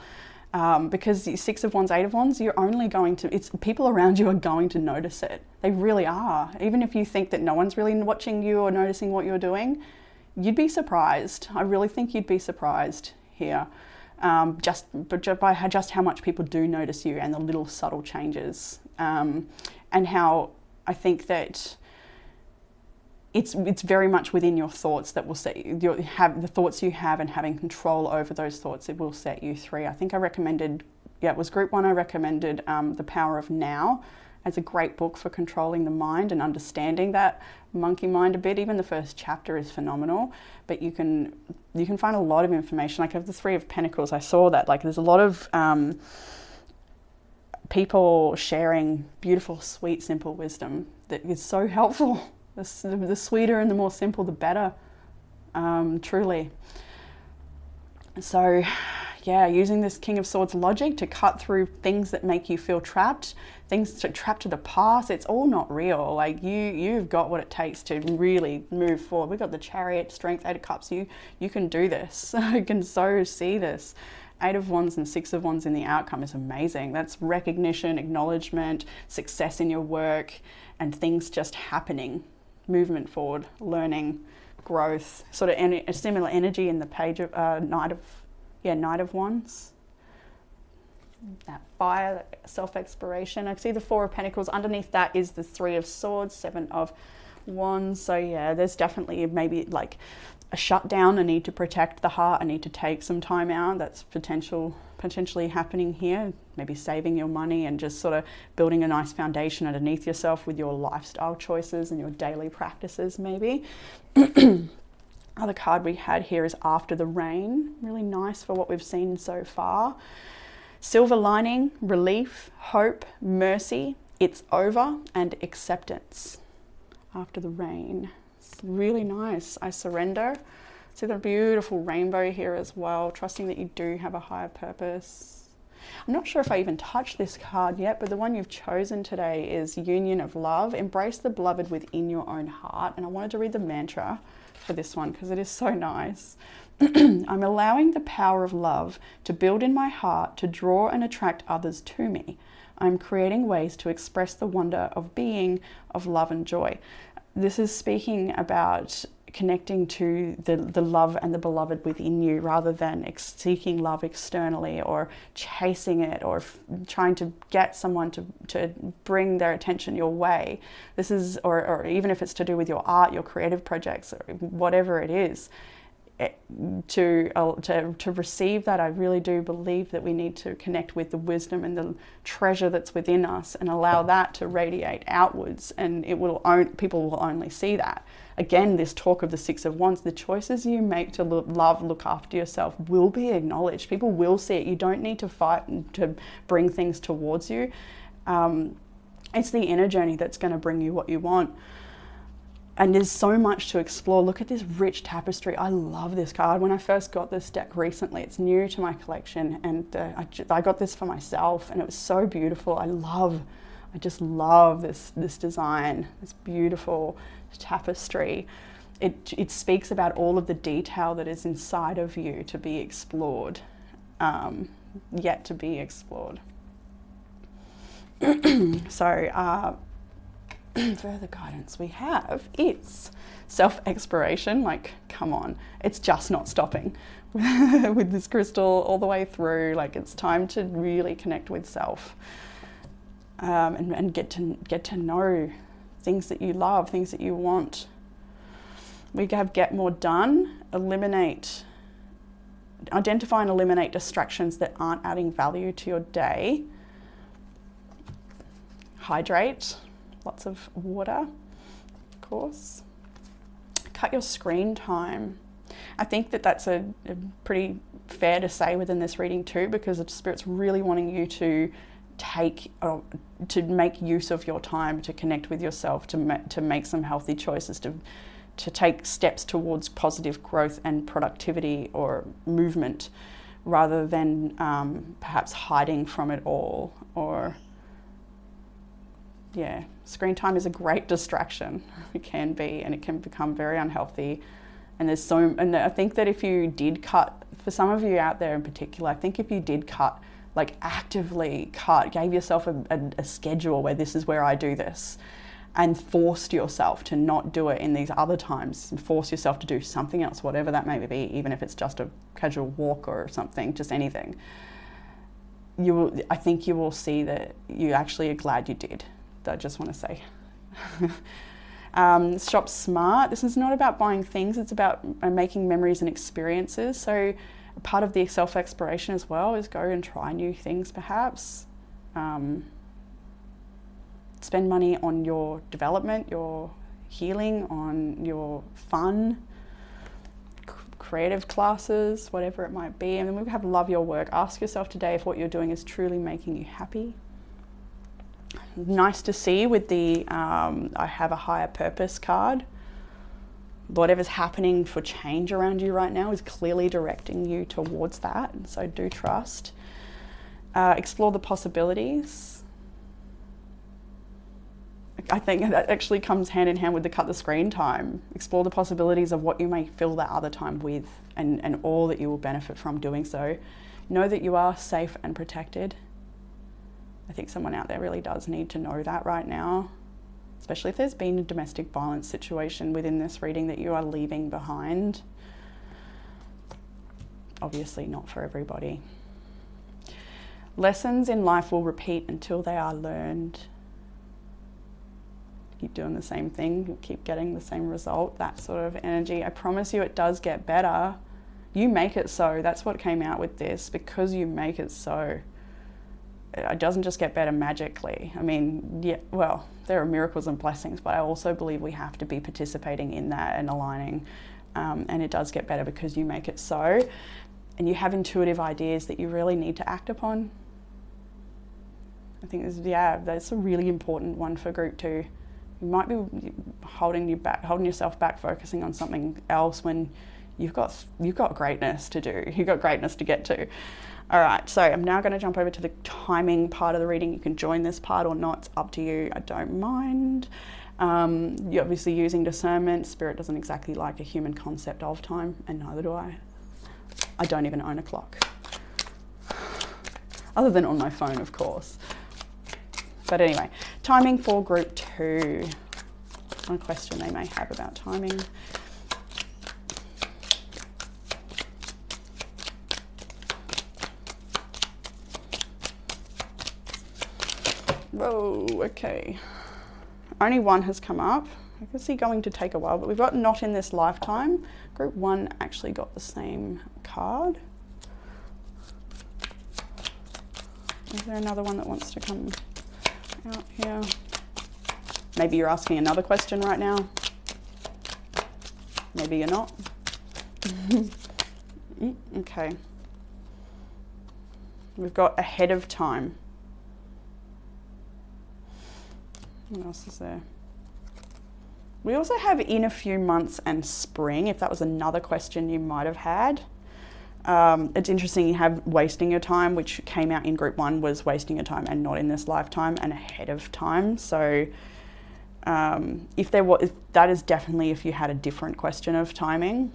Because the Six of Wands, Eight of Wands, you're only going to, people around you are going to notice it. They really are. Even if you think that no one's really watching you or noticing what you're doing, you'd be surprised. I really think you'd be surprised here. Just by how much people do notice you and the little subtle changes. And how I think that it's very much within your thoughts that will set you, have the thoughts you have, and having control over those thoughts, it will set you free. I think I recommended, it was group 1, I recommended The Power of Now as a great book for controlling the mind and understanding that monkey mind a bit. Even the first chapter is phenomenal, but you can find a lot of information. Like of the Three of Pentacles, I saw that like there's a lot of people sharing beautiful, sweet, simple wisdom that is so helpful. The sweeter and the more simple, the better, truly. So, yeah, using this King of Swords logic to cut through things that make you feel trapped, trapped to the past. It's all not real. Like you've got what it takes to really move forward. We've got the Chariot, Strength, Eight of Cups. You can do this. I can so see this. Eight of Wands and Six of Wands in the outcome is amazing. That's recognition, acknowledgement, success in your work, and things just happening. Movement forward, learning, growth, sort of a similar energy in the page of Knight of Wands. That fire, that self-exploration. I see the Four of Pentacles. Underneath that is the Three of Swords, Seven of Wands. So yeah, there's definitely maybe like a shutdown, a need to protect the heart, a need to take some time out. That's potentially happening here. Maybe saving your money and just sort of building a nice foundation underneath yourself with your lifestyle choices and your daily practices maybe. Other card we had here is After the Rain. Really nice for what we've seen so far. Silver lining, relief, hope, mercy, it's over, and acceptance. After the rain. It's really nice. I surrender. See the beautiful rainbow here as well, trusting that you do have a higher purpose. I'm not sure if I even touched this card yet, but the one you've chosen today is Union of Love. Embrace the beloved within your own heart. And I wanted to read the mantra for this one because it is so nice. I'm allowing the power of love to build in my heart to draw and attract others to me. I'm creating ways to express the wonder of being, of love and joy. This is speaking about connecting to the love and the beloved within you rather than seeking love externally or chasing it or trying to get someone to bring their attention your way. This is, or even if it's to do with your art, your creative projects, or whatever it is, to receive that, I really do believe that we need to connect with the wisdom and the treasure that's within us and allow that to radiate outwards, and people will only see that. Again, this talk of the Six of Wands, the choices you make to look after yourself will be acknowledged. People will see it. You don't need to fight to bring things towards you. It's the inner journey that's going to bring you what you want. And there's so much to explore. Look at this rich tapestry. I love this card. When I first got this deck recently, it's new to my collection, and I got this for myself, and it was so beautiful. I just love this design, this beautiful tapestry. it speaks about all of the detail that is inside of you to be explored, yet to be explored. So further guidance we have is self-exploration. Like, come on, it's just not stopping with this crystal all the way through. Like, it's time to really connect with self, and get to know things that you love, things that you want. We have get more done, identify and eliminate distractions that aren't adding value to your day. Hydrate, lots of water, of course. Cut your screen time. I think that that's a pretty fair to say within this reading too, because the Spirit's really wanting you to make use of your time to connect with yourself, to make some healthy choices, to take steps towards positive growth and productivity or movement, rather than perhaps hiding from it all. Or, yeah, screen time is a great distraction. It can be, and it can become very unhealthy. And and I think that if you did cut, for some of you out there in particular, I think if you did cut, like actively cut, gave yourself a schedule where this is where I do this, and forced yourself to not do it in these other times, and force yourself to do something else, whatever that may be, even if it's just a casual walk or something, just anything, I think you will see that you actually are glad you did. I just want to say. Shop smart. This is not about buying things, it's about making memories and experiences. So part of the self-exploration as well is go and try new things perhaps. Spend money on your development, your healing, on your fun, creative classes, whatever it might be. And then we have love your work. Ask yourself today if what you're doing is truly making you happy. Nice to see with the I have a higher purpose card. Whatever's happening for change around you right now is clearly directing you towards that. So do trust. Explore the possibilities. I think that actually comes hand in hand with the cut the screen time. Explore the possibilities of what you may fill that other time with, and all that you will benefit from doing so. Know that you are safe and protected. I think someone out there really does need to know that right now, especially if there's been a domestic violence situation within this reading that you are leaving behind. Obviously not for everybody. Lessons in life will repeat until they are learned. Keep doing the same thing, you'll keep getting the same result, that sort of energy. I promise you it does get better. You make it so. That's what came out with this, because you make it so. It doesn't just get better magically. I mean, yeah, well, there are miracles and blessings, but I also believe we have to be participating in that and aligning. And it does get better because you make it so. And you have intuitive ideas that you really need to act upon. I think that's a really important one for group 2. You might be holding yourself back, focusing on something else when you've got greatness to do. You've got greatness to get to. All right, so I'm now going to jump over to the timing part of the reading. You can join this part or not, it's up to you. I don't mind. You're obviously using discernment. Spirit doesn't exactly like a human concept of time, and neither do I. I don't even own a clock. Other than on my phone, of course. But anyway, timing for group 2. One question they may have about timing. Whoa, okay. Only one has come up. I can see going to take a while, but we've got not in this lifetime. Group 1 actually got the same card. Is there another one that wants to come out here? Maybe you're asking another question right now. Maybe you're not. Okay. We've got ahead of time. What else is there? We also have in a few months and spring, if that was another question you might have had. It's interesting you have wasting your time, which came out in group 1 was wasting your time and not in this lifetime, and ahead of time. So If that is definitely if you had a different question of timing.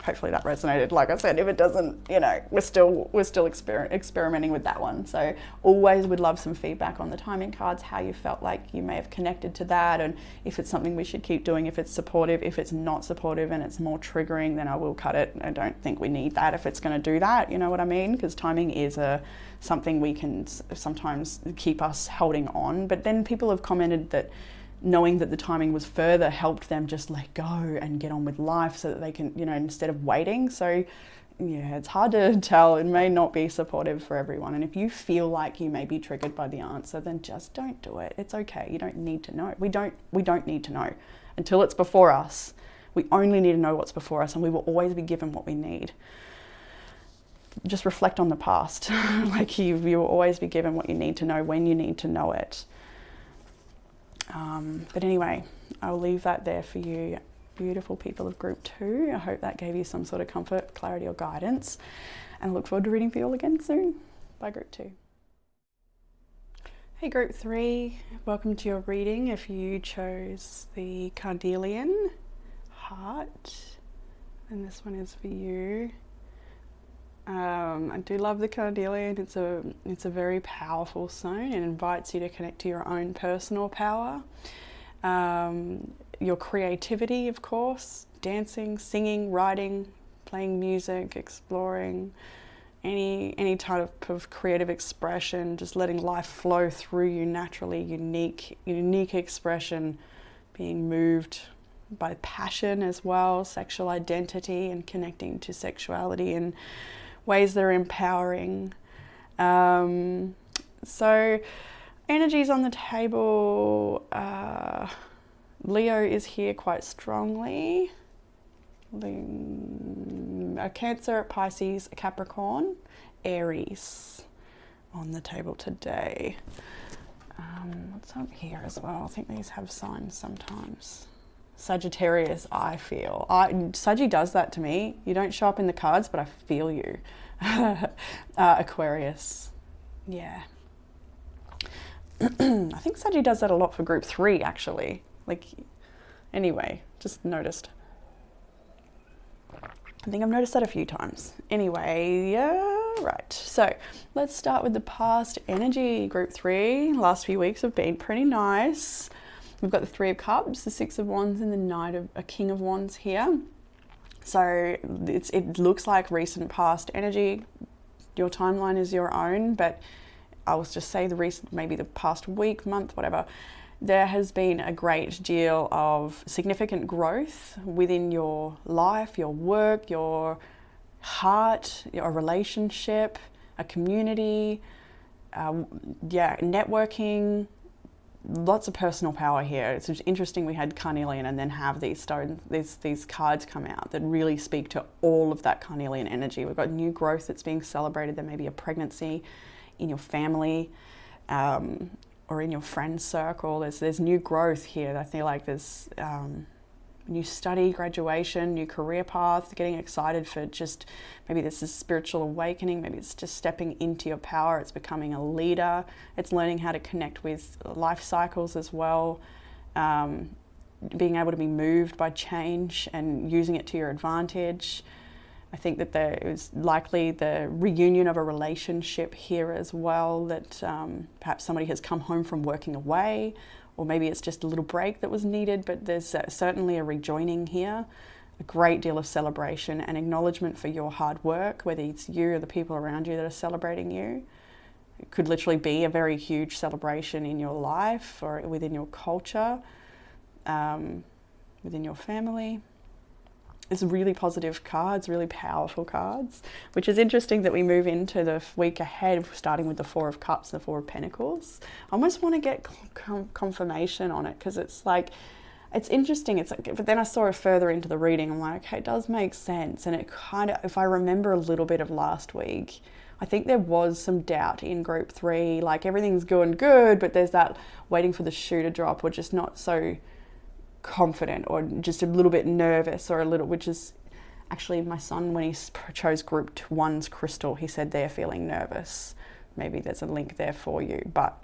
Hopefully that resonated. Like I said, if it doesn't, we're still experimenting with that one. So always would love some feedback on the timing cards, how you felt like you may have connected to that, and if it's something we should keep doing, if it's supportive. If it's not supportive and it's more triggering, then I will cut it. I don't think we need that if it's going to do that, you know what I mean? Because timing is something we can sometimes keep us holding on. But then people have commented that knowing that the timing was further helped them just let go and get on with life so that they can, instead of waiting. So yeah, it's hard to tell. It may not be supportive for everyone. And if you feel like you may be triggered by the answer, then just don't do it. It's okay. You don't need to know. We don't need to know until it's before us. We only need to know what's before us, and we will always be given what we need. Just reflect on the past. Like you will always be given what you need to know when you need to know it. But anyway, I'll leave that there for you, beautiful people of group 2. I hope that gave you some sort of comfort, clarity, or guidance, and I look forward to reading for you all again soon. Bye, group 2. Hey, group 3, welcome to your reading. If you chose the Carnelian heart, then this one is for you. I do love the Carnelian. It's a very powerful stone. It invites you to connect to your own personal power, your creativity, of course, dancing, singing, writing, playing music, exploring, any type of creative expression, just letting life flow through you naturally, unique expression, being moved by passion as well, sexual identity, and connecting to sexuality and ways that are empowering. So energies on the table. Leo is here quite strongly. A Cancer, a Pisces, a Capricorn, Aries on the table today. What's up here as well? I think these have signs sometimes. Sagittarius, I feel. Saggy does that to me. You don't show up in the cards, but I feel you. Aquarius, yeah. I think Saggy does that a lot for group 3, actually. Anyway, just noticed. I think I've noticed that a few times. Anyway, yeah, right. So let's start with the past energy, group 3. Last few weeks have been pretty nice. We've got the 3 of Cups, the 6 of Wands, and the King of Wands here. So it looks like recent past energy. Your timeline is your own, but I'll just say maybe the past week, month, whatever. There has been a great deal of significant growth within your life, your work, your heart, your relationship, a community, networking. Lots of personal power here. It's interesting we had Carnelian and then have these stones, these cards come out that really speak to all of that Carnelian energy. We've got new growth that's being celebrated. There may be a pregnancy in your family or in your friend circle. There's new growth here. I feel like there's new study, graduation, new career path, getting excited for just, maybe this is spiritual awakening, maybe it's just stepping into your power, it's becoming a leader, it's learning how to connect with life cycles as well, being able to be moved by change and using it to your advantage. I think that there is likely the reunion of a relationship here as well, that perhaps somebody has come home from working away, or maybe it's just a little break that was needed, but there's certainly a rejoining here, a great deal of celebration and acknowledgement for your hard work, whether it's you or the people around you that are celebrating you. It could literally be a very huge celebration in your life or within your culture, within your family. It's really positive cards, really powerful cards, which is interesting that we move into the week ahead, starting with the 4 of Cups and the 4 of Pentacles. I almost want to get confirmation on it, because it's like, it's interesting. It's like, but then I saw it further into the reading. I'm like, okay, it does make sense. And it kind of, if I remember a little bit of last week, I think there was some doubt in group 3, like everything's going good, but there's that waiting for the shoe to drop, or just not so confident, or just a little bit nervous, or a little, which is actually my son, when he chose group 1's crystal, he said they're feeling nervous. maybe there's a link there for you, but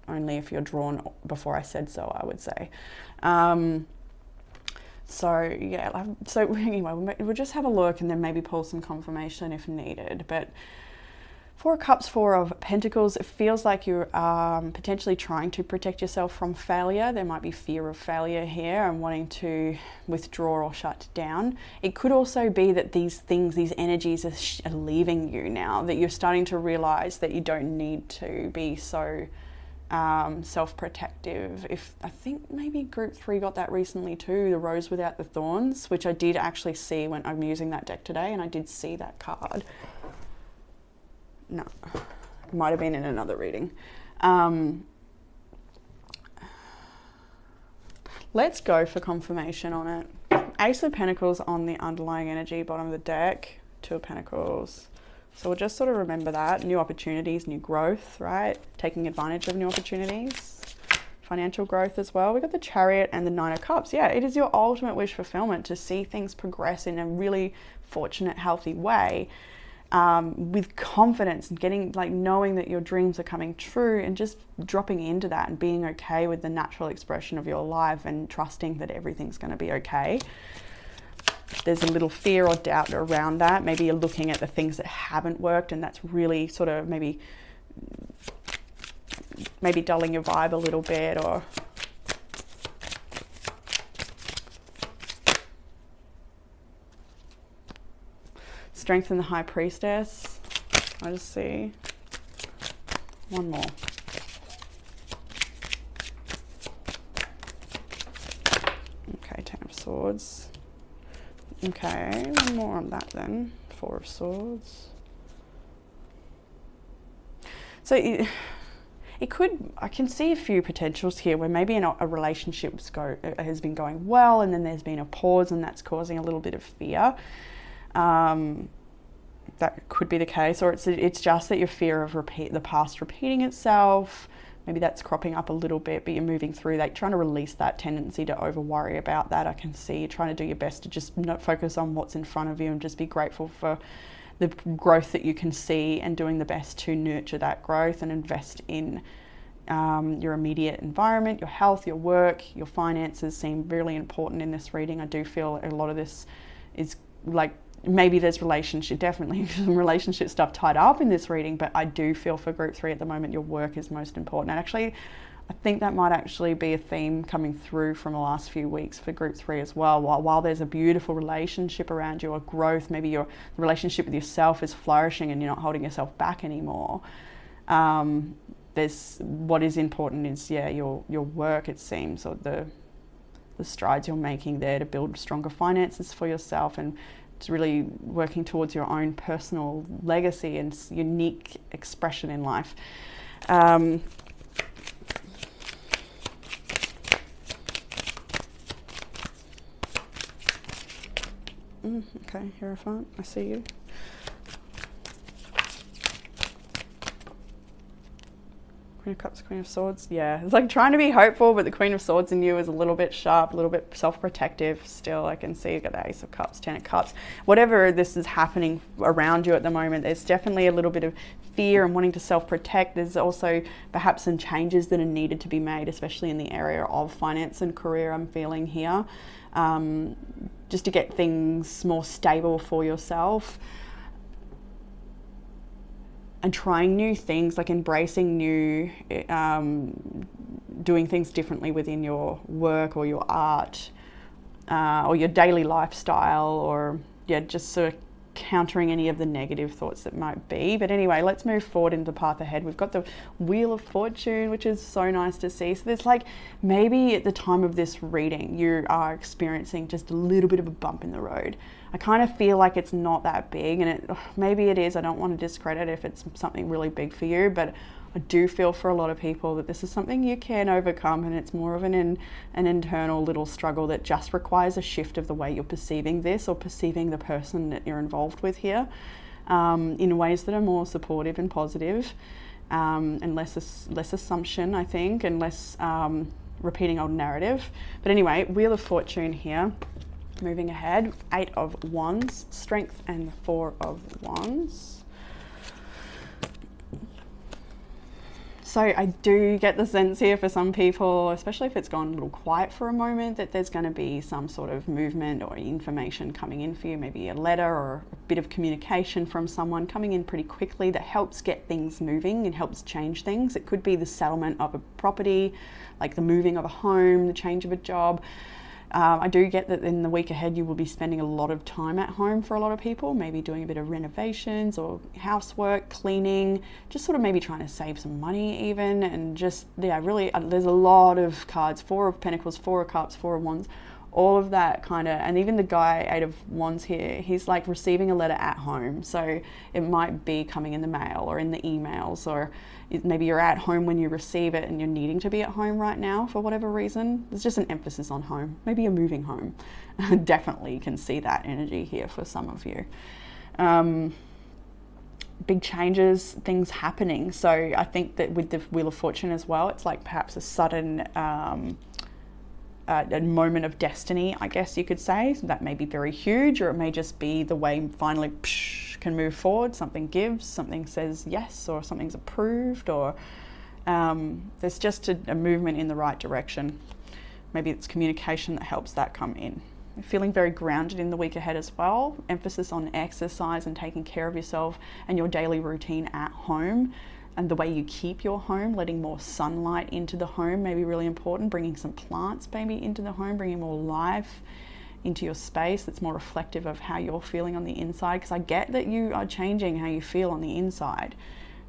only if you're drawn before I said so, I would say. So yeah, so anyway, we'll just have a look and then maybe pull some confirmation if needed. But Four of Cups, Four of Pentacles, it feels like you're potentially trying to protect yourself from failure. There might be fear of failure here and wanting to withdraw or shut down. It could also be that these things, these energies are leaving you now, that you're starting to realize that you don't need to be so self-protective. I think maybe group 3 got that recently too, the Rose Without the Thorns, which I did actually see when I'm using that deck today, and I did see that card. No, it might have been in another reading. Let's go for confirmation on it. Ace of Pentacles on the underlying energy, bottom of the deck, Two of Pentacles. So we'll just sort of remember that. New opportunities, new growth, right? Taking advantage of new opportunities. Financial growth as well. We've got the Chariot and the Nine of Cups. Yeah, it is your ultimate wish fulfillment to see things progress in a really fortunate, healthy way. With confidence and getting, like, knowing that your dreams are coming true and just dropping into that and being okay with the natural expression of your life and trusting that everything's going to be okay. There's a little fear or doubt around that. Maybe you're looking at the things that haven't worked and that's really sort of maybe dulling your vibe a little bit, or Strength in the High Priestess. I just see one more. Okay, Ten of Swords. Okay, one more on that then. Four of Swords. So it could, I can see a few potentials here where maybe a relationship has been going well and then there's been a pause and that's causing a little bit of fear. That could be the case, or it's just that your fear of the past repeating itself. Maybe that's cropping up a little bit, but you're moving through that, trying to release that tendency to over worry about that. I can see you trying to do your best to just not focus on what's in front of you and just be grateful for the growth that you can see and doing the best to nurture that growth and invest in your immediate environment, your health, your work, your finances seem really important in this reading. I do feel a lot of this is like, maybe there's definitely some relationship stuff tied up in this reading, but I do feel for group 3 at the moment, your work is most important. And actually, I think that might actually be a theme coming through from the last few weeks for group 3 as well. While there's a beautiful relationship around you or growth, maybe your relationship with yourself is flourishing and you're not holding yourself back anymore. There's what is important is, your work, it seems, or the strides you're making there to build stronger finances for yourself, and it's really working towards your own personal legacy and unique expression in life. Okay, Hierophant, I see you. Queen of Cups, Queen of Swords. Yeah, it's like trying to be hopeful, but the Queen of Swords in you is a little bit sharp, a little bit self-protective still. I can see you've got the Ace of Cups, Ten of Cups. Whatever this is happening around you at the moment, there's definitely a little bit of fear and wanting to self-protect. There's also perhaps some changes that are needed to be made, especially in the area of finance and career, I'm feeling here. Just to get things more stable for yourself. And trying new things, like embracing new, doing things differently within your work or your art, or your daily lifestyle, or just sort of countering any of the negative thoughts that might be. But anyway, let's move forward into the path ahead. We've got the Wheel of Fortune, which is so nice to see. So there's like, maybe at the time of this reading, you are experiencing just a little bit of a bump in the road. I kind of feel like it's not that big, and maybe it is. I don't want to discredit if it's something really big for you, but I do feel for a lot of people that this is something you can overcome, and it's more of an internal little struggle that just requires a shift of the way you're perceiving this or perceiving the person that you're involved with here, in ways that are more supportive and positive, and less assumption, I think, and less repeating old narrative. But anyway, Wheel of Fortune here. Moving ahead, 8 of Wands, Strength, and 4 of Wands. So I do get the sense here for some people, especially if it's gone a little quiet for a moment, that there's going to be some sort of movement or information coming in for you, maybe a letter or a bit of communication from someone coming in pretty quickly that helps get things moving and helps change things. It could be the settlement of a property, like the moving of a home, the change of a job. I do get that in the week ahead you will be spending a lot of time at home for a lot of people, maybe doing a bit of renovations or housework, cleaning, just sort of maybe trying to save some money even, and just, yeah, really, there's a lot of cards, 4 of Pentacles, 4 of Cups, 4 of Wands, all of that kind of, and even the guy, 8 of Wands here, he's like receiving a letter at home. So it might be coming in the mail or in the emails, or maybe you're at home when you receive it and you're needing to be at home right now for whatever reason. There's just an emphasis on home. Maybe you're moving home. Definitely can see that energy here for some of you. Big changes, things happening. So I think that with the Wheel of Fortune as well, it's like perhaps a sudden a moment of destiny, I guess you could say. So that may be very huge, or it may just be the way finally can move forward. Something gives, something says yes, or something's approved, or there's just a movement in the right direction. Maybe it's communication that helps that come in. You're feeling very grounded in the week ahead as well. Emphasis on exercise and taking care of yourself and your daily routine at home, and the way you keep your home, letting more sunlight into the home may be really important. Bringing some plants maybe into the home, bringing more life into your space that's more reflective of how you're feeling on the inside, because I get that you are changing how you feel on the inside.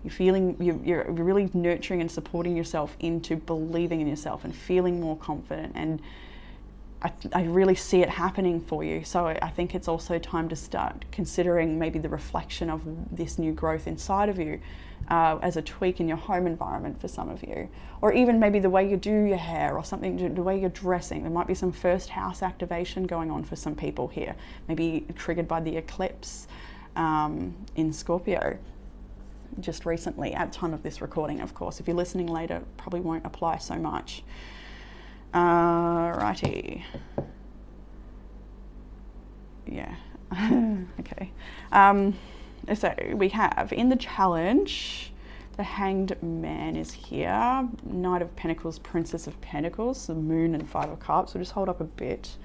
You're really nurturing and supporting yourself into believing in yourself and feeling more confident, and I really see it happening for you. So I think it's also time to start considering maybe the reflection of this new growth inside of you as a tweak in your home environment for some of you, or even maybe the way you do your hair or something, the way you're dressing. There might be some first house activation going on for some people here, maybe triggered by the eclipse in Scorpio just recently at the time of this recording. Of course, if you're listening later, it probably won't apply so much. Righty. Yeah. Okay. So we have in the challenge, the Hanged Man is here. Knight of Pentacles, Princess of Pentacles, the Moon and 5 of Cups. We'll just hold up a bit.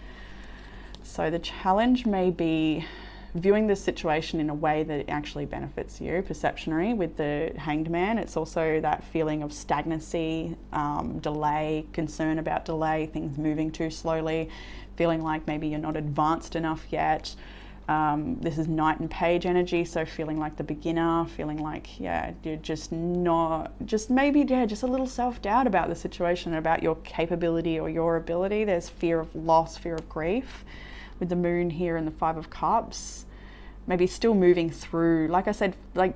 So the challenge may be viewing this situation in a way that it actually benefits you. Perceptionary with the Hanged Man, it's also that feeling of stagnancy, delay, concern about delay, things moving too slowly, feeling like maybe you're not advanced enough yet. This is Knight and Page energy, so feeling like the beginner, feeling like, yeah, you're just not, just maybe, yeah, just a little self-doubt about the situation, about your capability or your ability. There's fear of loss, fear of grief with the Moon here and the 5 of Cups. Maybe still moving through, like I said, like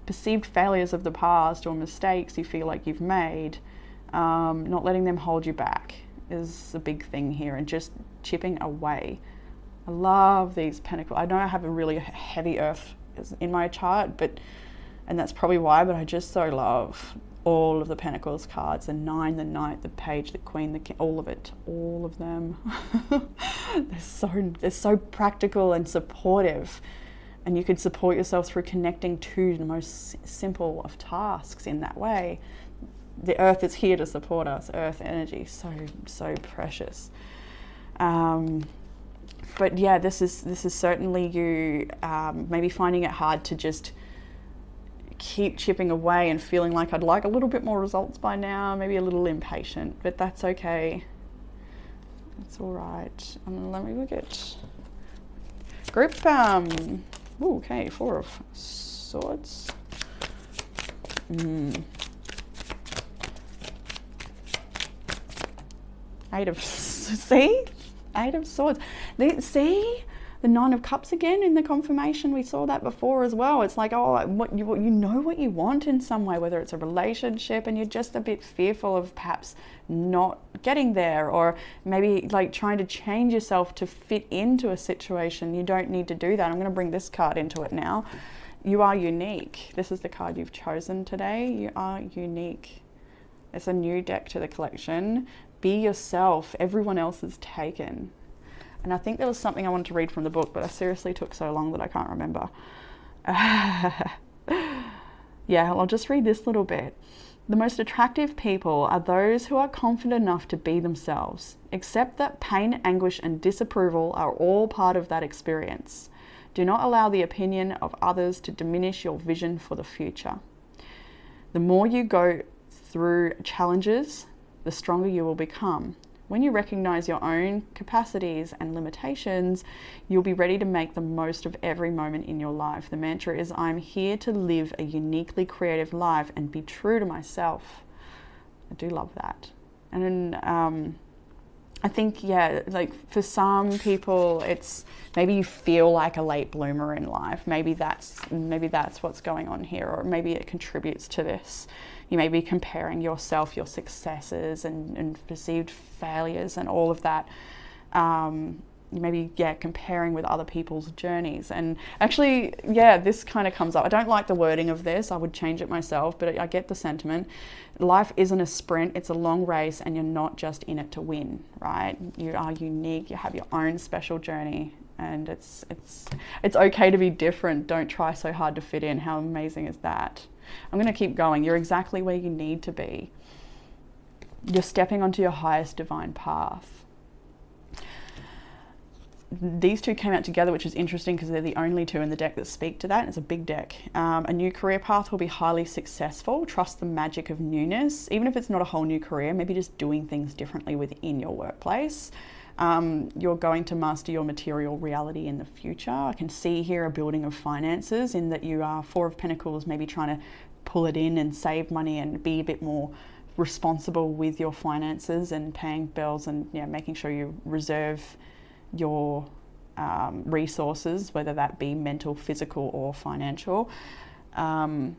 perceived failures of the past or mistakes you feel like you've made, not letting them hold you back is a big thing here, and just chipping away. I love these pentacles. I know I have a really heavy earth in my chart, and that's probably why, but I just so love all of the Pentacles cards, the 9, the Knight, the Page, the Queen, the King, all of it, all of them. They're so practical and supportive, and you could support yourself through connecting to the most simple of tasks in that way. The earth is here to support us, earth energy, so precious. But yeah, this is certainly you maybe finding it hard to just keep chipping away and feeling like I'd like a little bit more results by now, maybe a little impatient, but that's okay. That's all right. Let me look at group. Okay, 4 of Swords. Eight of see? 8 of Swords. See? The 9 of Cups again in the confirmation. We saw that before as well. It's like, oh, you know what you want in some way, whether it's a relationship and you're just a bit fearful of perhaps not getting there, or maybe like trying to change yourself to fit into a situation. You don't need to do that. I'm going to bring this card into it now. You are unique. This is the card you've chosen today. You are unique. It's a new deck to the collection. Be yourself. Everyone else is taken. And I think there was something I wanted to read from the book, but I seriously took so long that I can't remember. Yeah, I'll just read this little bit. The most attractive people are those who are confident enough to be themselves. Accept that pain, anguish, and disapproval are all part of that experience. Do not allow the opinion of others to diminish your vision for the future. The more you go through challenges, the stronger you will become. When you recognize your own capacities and limitations, you'll be ready to make the most of every moment in your life. The mantra is, I'm here to live a uniquely creative life and be true to myself. I do love that. And I think, yeah, like for some people, it's maybe you feel like a late bloomer in life. Maybe that's what's going on here, or maybe it contributes to this. You may be comparing yourself, your successes and perceived failures and all of that. You may be, comparing with other people's journeys. And actually, this kind of comes up. I don't like the wording of this. I would change it myself, but I get the sentiment. Life isn't a sprint, it's a long race, and you're not just in it to win, right? You are unique, you have your own special journey, and it's okay to be different. Don't try so hard to fit in. How amazing is that? I'm going to keep going. You're exactly where you need to be. You're stepping onto your highest divine path. These two came out together, which is interesting because they're the only two in the deck that speak to that. It's a big deck. A new career path will be highly successful. Trust the magic of newness. Even if it's not a whole new career, maybe just doing things differently within your workplace. You're going to master your material reality in the future. I can see here a building of finances, in that you are Four of Pentacles, maybe trying to pull it in and save money and be a bit more responsible with your finances and paying bills and making sure you reserve your resources, whether that be mental, physical, or financial. And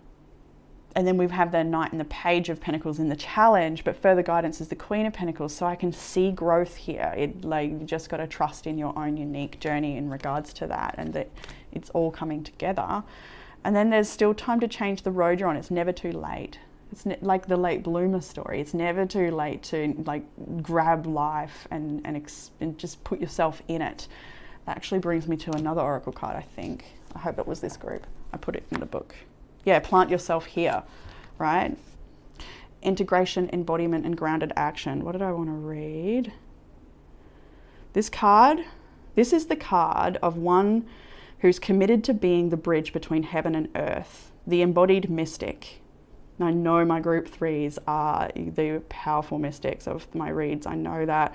then we have the Knight and the Page of Pentacles in the challenge, but further guidance is the Queen of Pentacles. So I can see growth here. You just got to trust in your own unique journey in regards to that, and that it's all coming together. And then there's still time to change the road you're on. It's never too late. It's like the late bloomer story. It's never too late to grab life and just put yourself in it. That actually brings me to another oracle card, I think. I hope it was this group. I put it in the book. Yeah, plant yourself here, right? Integration, embodiment, and grounded action. What did I want to read? This card, this is the card of one who's committed to being the bridge between heaven and earth, the embodied mystic. And I know my group 3s are the powerful mystics of my reads. I know that.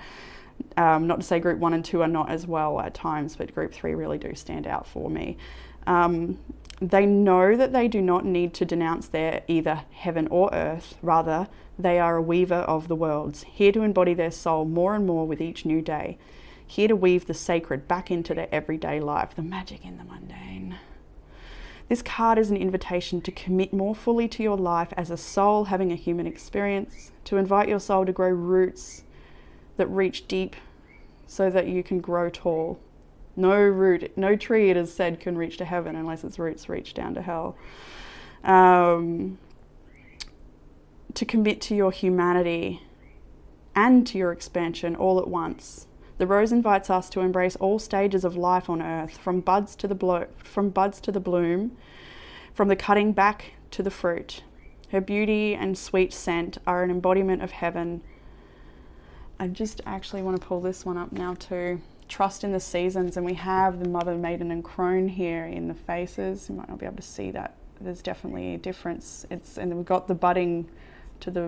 Not to say group 1 and 2 are not as well at times, but group 3 really do stand out for me. They know that they do not need to denounce their either heaven or earth. Rather, they are a weaver of the worlds, here to embody their soul more and more with each new day, here to weave the sacred back into their everyday life, the magic in the mundane. This card is an invitation to commit more fully to your life as a soul having a human experience, to invite your soul to grow roots that reach deep so that you can grow tall. No tree, it is said, can reach to heaven unless its roots reach down to hell. To commit to your humanity and to your expansion all at once. The rose invites us to embrace all stages of life on earth, from buds to the bloom, from the cutting back to the fruit. Her beauty and sweet scent are an embodiment of heaven. I just actually want to pull this one up now too. Trust in the seasons, and we have the Mother, Maiden, and Crone here in the faces. You might not be able to see that. There's definitely a difference. And then we've got the budding to the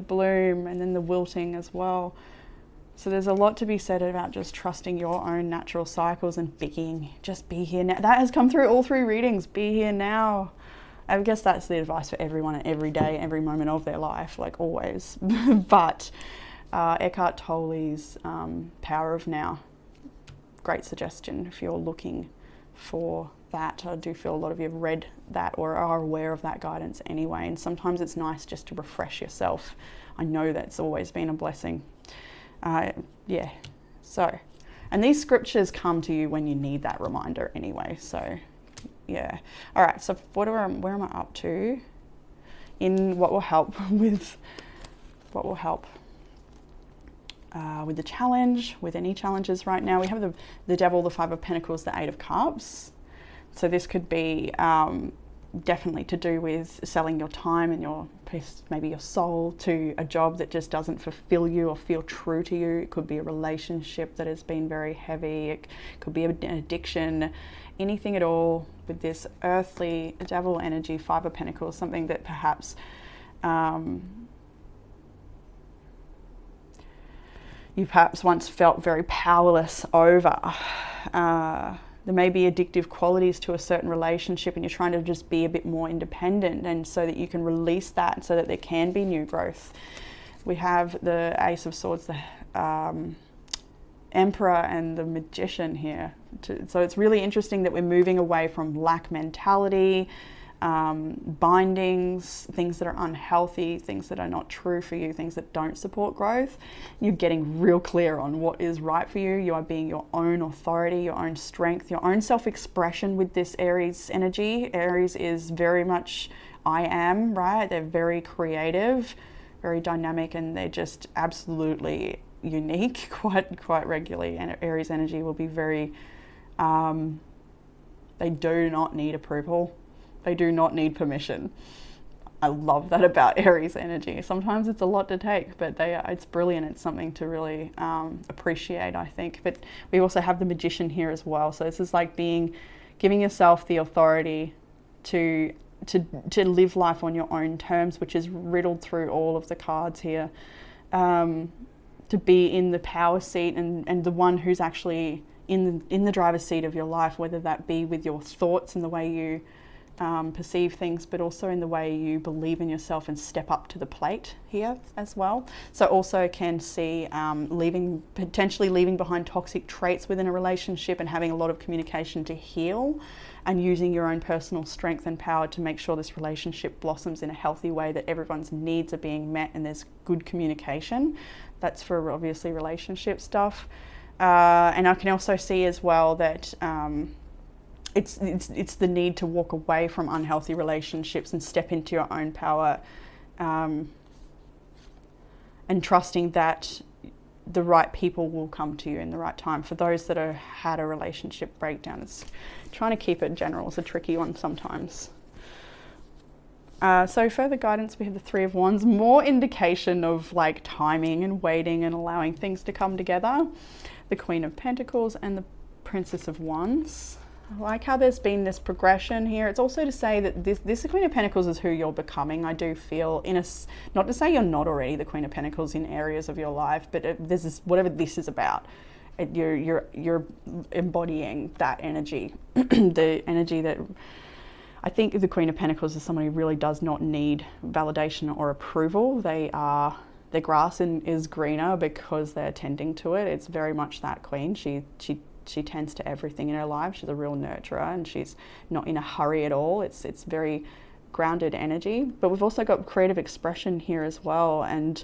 bloom, and then the wilting as well. So there's a lot to be said about just trusting your own natural cycles and just be here now. That has come through all 3 readings. Be here now. I guess that's the advice for everyone at every day, every moment of their life, like always. But Eckhart Tolle's Power of Now, great suggestion if you're looking for that. I do feel a lot of you have read that or are aware of that guidance anyway, and sometimes it's nice just to refresh yourself. I know that's always been a blessing. So, and these scriptures come to you when you need that reminder anyway, so yeah. All right, so where am I up to in what will help with the challenge, with any challenges right now? We have the Devil, the Five of Pentacles, the Eight of Cups. So this could be definitely to do with selling your time and maybe your soul to a job that just doesn't fulfill you or feel true to you. It could be a relationship that has been very heavy. It could be an addiction, anything at all with this earthly devil energy, Five of Pentacles, something that perhaps you perhaps once felt very powerless over. There may be addictive qualities to a certain relationship and you're trying to just be a bit more independent, and so that you can release that so that there can be new growth. We have the Ace of Swords, the Emperor and the Magician here. So it's really interesting that we're moving away from lack mentality, bindings, things that are unhealthy, things that are not true for you, things that don't support growth. You're getting real clear on what is right for you. You are being your own authority, your own strength, your own self-expression with this Aries energy. Aries is very much I am, right? They're very creative, very dynamic, and they're just absolutely unique quite regularly. And Aries energy will be very, they do not need approval. They do not need permission. I love that about Aries energy. Sometimes it's a lot to take, but it's brilliant. It's something to really appreciate, I think. But we also have the Magician here as well. So this is like giving yourself the authority to live life on your own terms, which is riddled through all of the cards here. To be in the power seat and the one who's actually in the driver's seat of your life, whether that be with your thoughts and the way you perceive things, but also in the way you believe in yourself and step up to the plate here as well. So also can see potentially leaving behind toxic traits within a relationship and having a lot of communication to heal, and using your own personal strength and power to make sure this relationship blossoms in a healthy way, that everyone's needs are being met and there's good communication. That's for obviously relationship stuff. And I can also see as well that it's the need to walk away from unhealthy relationships and step into your own power, and trusting that the right people will come to you in the right time. For those that have had a relationship breakdown, it's trying to keep it general is a tricky one sometimes. So further guidance, we have the Three of Wands, more indication of like timing and waiting and allowing things to come together. The Queen of Pentacles and the Princess of Wands. I like how there's been this progression here. It's also to say that this Queen of Pentacles is who you're becoming. I do feel not to say you're not already the Queen of Pentacles in areas of your life, but this is whatever this is about. You're embodying that energy, the energy that I think the Queen of Pentacles is someone who really does not need validation or approval. Their grass is greener because they're tending to it. It's very much that queen. She tends to everything in her life. She's a real nurturer and she's not in a hurry at all. It's very grounded energy. But we've also got creative expression here as well, and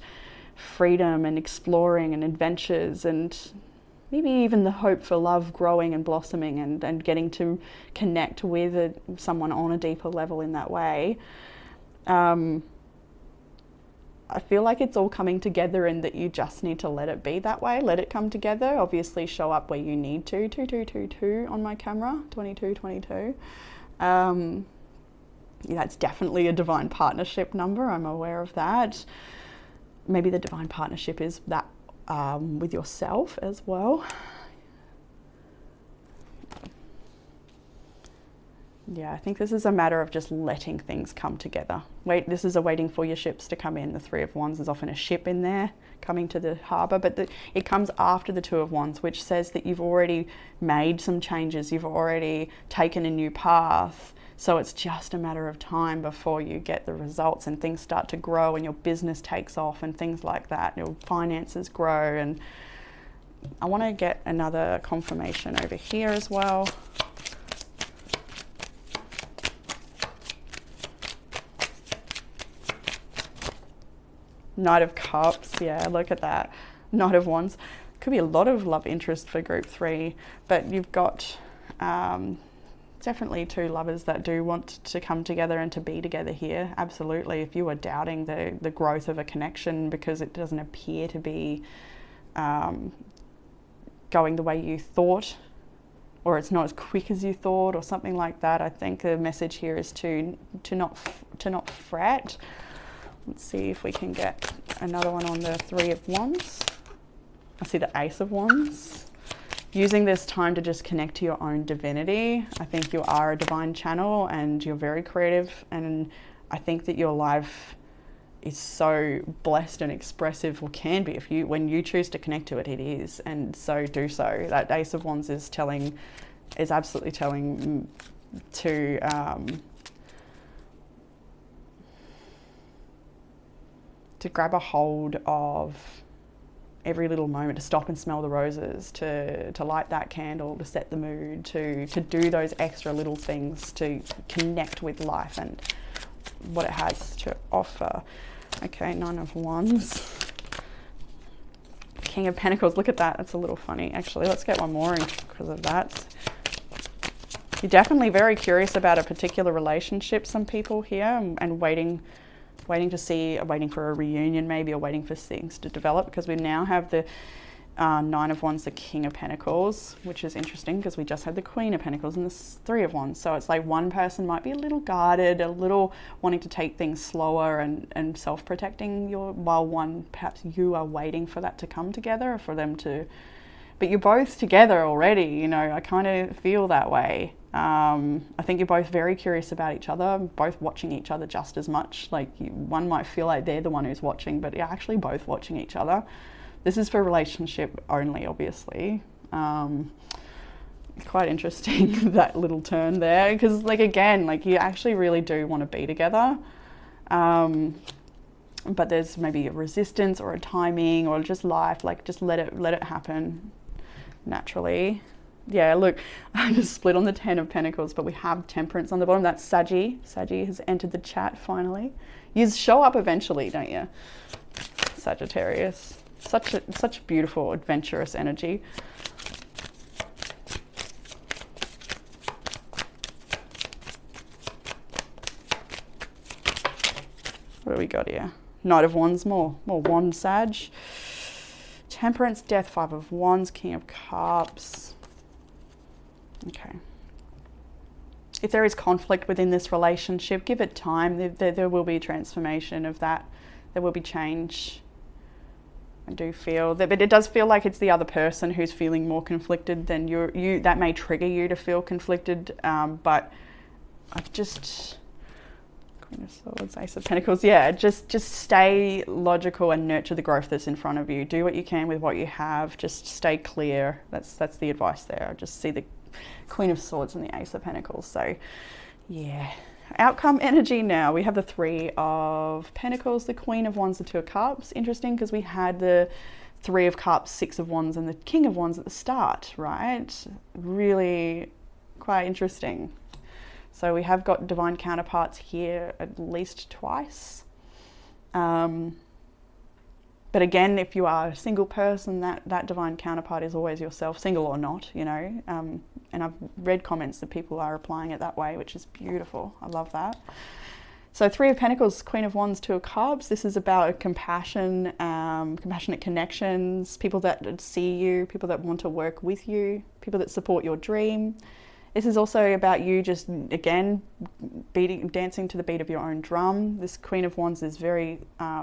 freedom and exploring and adventures, and maybe even the hope for love growing and blossoming and getting to connect with someone on a deeper level in that way. I feel like it's all coming together, and that you just need to let it be that way, let it come together. Obviously show up where you need to. 2222 on my camera, 2222. That's definitely a divine partnership number, I'm aware of that. Maybe the divine partnership is that with yourself as well. Yeah, I think this is a matter of just letting things come together. This is a waiting for your ships to come in. The Three of Wands is often a ship in there coming to the harbour, but it comes after the Two of Wands, which says that you've already made some changes, you've already taken a new path. So it's just a matter of time before you get the results and things start to grow and your business takes off and things like that. Your finances grow. And I want to get another confirmation over here as well. Knight of Cups, yeah, look at that. Knight of Wands. Could be a lot of love interest for group 3, but you've got definitely two lovers that do want to come together and to be together here. Absolutely. If you are doubting the growth of a connection because it doesn't appear to be going the way you thought or it's not as quick as you thought, or something like that. I think the message here is to not fret. Let's see if we can get another one on the Three of Wands. I see the Ace of Wands. Using this time to just connect to your own divinity. I think you are a divine channel and you're very creative, and I think that your life is so blessed and expressive, or can be, if you, when you choose to connect to it, it is, and so do so. That Ace of Wands is absolutely telling to grab a hold of every little moment, to stop and smell the roses, to light that candle, to set the mood, to do those extra little things, to connect with life and what it has to offer. Okay, Nine of Wands. King of Pentacles, look at that. That's a little funny, actually. Let's get one more in because of that. You're definitely very curious about a particular relationship, some people here, and waiting for a reunion maybe, or waiting for things to develop, because we now have the Nine of Wands, the King of Pentacles, which is interesting because we just had the Queen of Pentacles and the Three of Wands. So it's like one person might be a little guarded, a little wanting to take things slower and self-protecting, while one, perhaps you are waiting for that to come together, or for them to, but you're both together already, you know. I kind of feel that way. I think you're both very curious about each other, both watching each other just as much. Like one might feel like they're the one who's watching, but you're actually both watching each other. This is for relationship only, obviously. Quite interesting, that little turn there, because like, again, like you actually really do want to be together. But there's maybe a resistance or a timing or just life, like just let it happen naturally. Yeah, look, I just split on the Ten of Pentacles, but we have Temperance on the bottom. That's Saggy. Saggy has entered the chat finally. You show up eventually, don't you? Sagittarius. Such beautiful, adventurous energy. What do we got here? Knight of Wands, more Wand Sag. Temperance, Death, Five of Wands, King of Cups. Okay. If there is conflict within this relationship, give it time. There will be transformation of that. There will be change. I do feel that, but it does feel like it's the other person who's feeling more conflicted than you. That may trigger you to feel conflicted, but I've just, Queen of Swords, Ace of Pentacles. Yeah, just stay logical and nurture the growth that's in front of you. Do what you can with what you have. Just stay clear. That's the advice there. I just see the Queen of Swords and the Ace of Pentacles. So yeah, outcome energy now. We have the Three of Pentacles, the Queen of Wands, the Two of Cups. Interesting, because we had the Three of Cups, Six of Wands, and the King of Wands at the start, right? Really quite interesting. So we have got divine counterparts here at least twice. But again, if you are a single person, that divine counterpart is always yourself, single or not, you know. And I've read comments that people are applying it that way, which is beautiful. I love that. So Three of Pentacles, Queen of Wands, Two of Cups. This is about compassion, compassionate connections, people that see you, people that want to work with you, people that support your dream. This is also about you just, again, dancing to the beat of your own drum. This Queen of Wands is very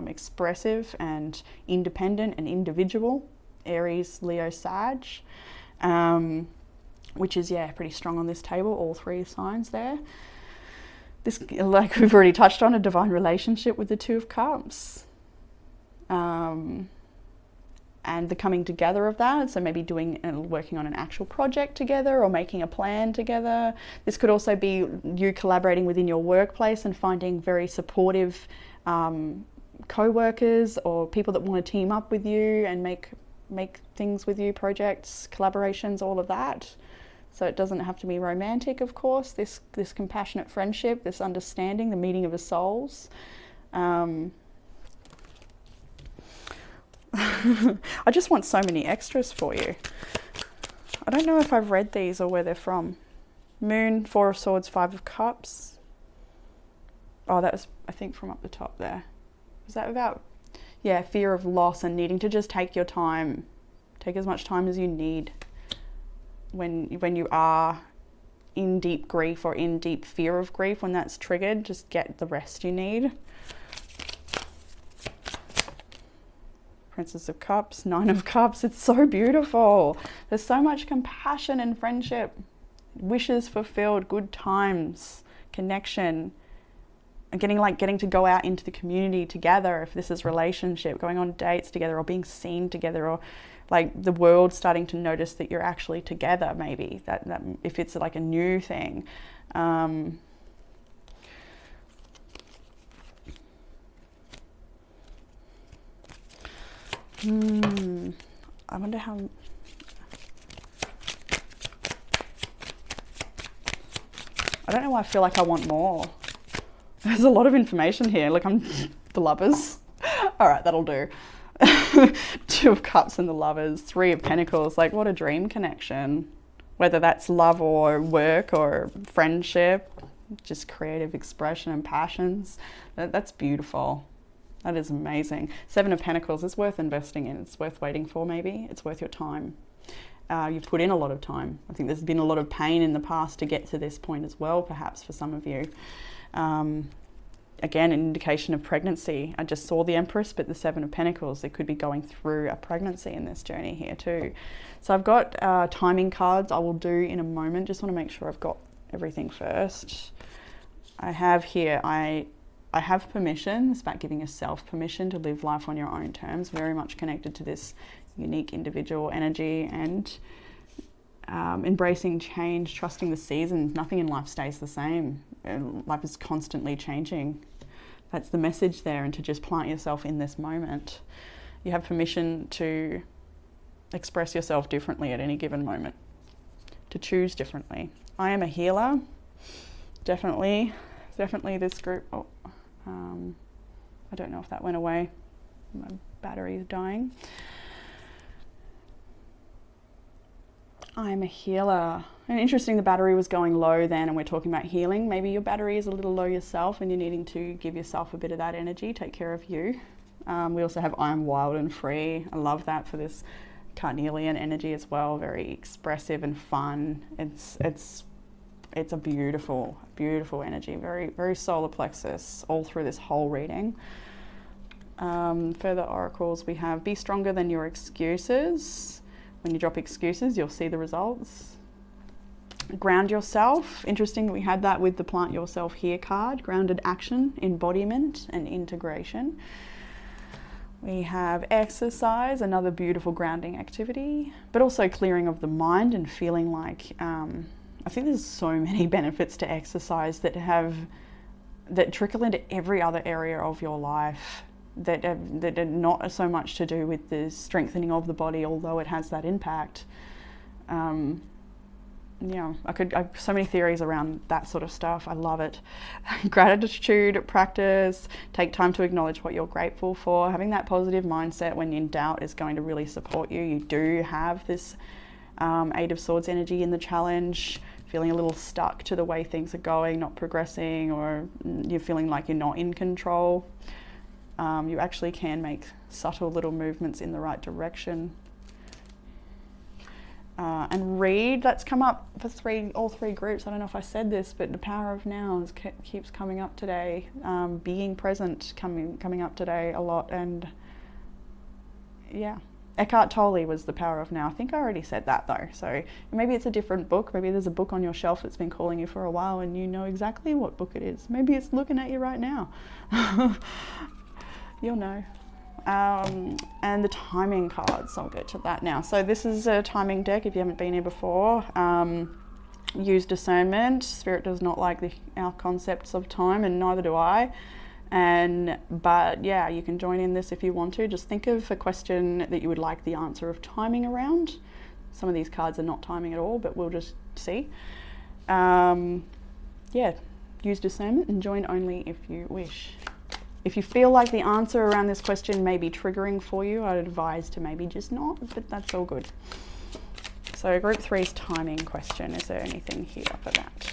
expressive and independent and individual. Aries, Leo, Sag, which is, yeah, pretty strong on this table, all three signs there. This, like we've already touched on, a divine relationship with the Two of Cups. And the coming together of that, so maybe working on an actual project together or making a plan together. This could also be you collaborating within your workplace and finding very supportive co-workers or people that want to team up with you and make things with you, projects, collaborations, all of that. So it doesn't have to be romantic, of course. This compassionate friendship, this understanding, the meeting of the souls. I just want so many extras for you. I don't know if I've read these or where they're from. Moon, Four of Swords, Five of Cups. Oh, that was, I think, from up the top there. Was that about, yeah, fear of loss and needing to just take your time. Take as much time as you need. when you are in deep grief or in deep fear of grief, when that's triggered, just get the rest you need. Princess of Cups, Nine of Cups. It's so beautiful. There's so much compassion and friendship, wishes fulfilled, good times, connection, and getting to go out into the community together. If this is relationship, going on dates together, or being seen together, or like the world starting to notice that you're actually together. Maybe that if it's like a new thing. I wonder how. I don't know why I feel like I want more. There's a lot of information here. Like the Lovers. All right, that'll do. Two of Cups and the Lovers. Three of Pentacles. Like, what a dream connection. Whether that's love or work or friendship, just creative expression and passions. That's beautiful. That is amazing. Seven of Pentacles is worth investing in. It's worth waiting for, maybe. It's worth your time. You've put in a lot of time. I think there's been a lot of pain in the past to get to this point as well, perhaps for some of you. Again, an indication of pregnancy. I just saw the Empress, but the Seven of Pentacles, they could be going through a pregnancy in this journey here too. So I've got timing cards I will do in a moment. Just want to make sure I've got everything first. I have here, I have permission. It's about giving yourself permission to live life on your own terms, very much connected to this unique individual energy, and embracing change, trusting the seasons. Nothing in life stays the same. Life is constantly changing. That's the message there, and to just plant yourself in this moment. You have permission to express yourself differently at any given moment, to choose differently. I am a healer. Definitely this group. Oh, I don't know if that went away. My battery is dying. I'm a healer. And interesting, the battery was going low then, and we're talking about healing. Maybe your battery is a little low yourself and you're needing to give yourself a bit of that energy, take care of you. We also have I am wild and free. I love that for this carnelian energy as well. Very expressive and fun. It's a beautiful, beautiful energy. Very, very solar plexus all through this whole reading. Further oracles, we have be stronger than your excuses. When you drop excuses, you'll see the results. Ground yourself. Interesting, we had that with the Plant Yourself Here card. Grounded action, embodiment, and integration. We have exercise, another beautiful grounding activity, but also clearing of the mind and feeling like, I think there's so many benefits to exercise that trickle into every other area of your life. That are not so much to do with the strengthening of the body, although it has that impact. Yeah, I have so many theories around that sort of stuff. I love it. Gratitude practice. Take time to acknowledge what you're grateful for. Having that positive mindset when in doubt is going to really support you. You do have this Eight of Swords energy in the challenge. Feeling a little stuck to the way things are going, not progressing, or you're feeling like you're not in control. You actually can make subtle little movements in the right direction. And read, that's come up for all three groups. I don't know if I said this, but the power of now keeps coming up today. Being present coming up today a lot. And yeah, Eckhart Tolle was the power of now. I think I already said that though. So maybe it's a different book. Maybe there's a book on your shelf that's been calling you for a while and you know exactly what book it is. Maybe it's looking at you right now. You'll know. And the timing cards, I'll get to that now. So this is a timing deck if you haven't been here before. Use discernment. Spirit does not like our concepts of time, and neither do I. But yeah, you can join in this if you want to. Just think of a question that you would like the answer of timing around. Some of these cards are not timing at all, but we'll just see. Yeah, use discernment and join only if you wish. If you feel like the answer around this question may be triggering for you, I'd advise to maybe just not, but that's all good. So group 3's timing question, is there anything here for that?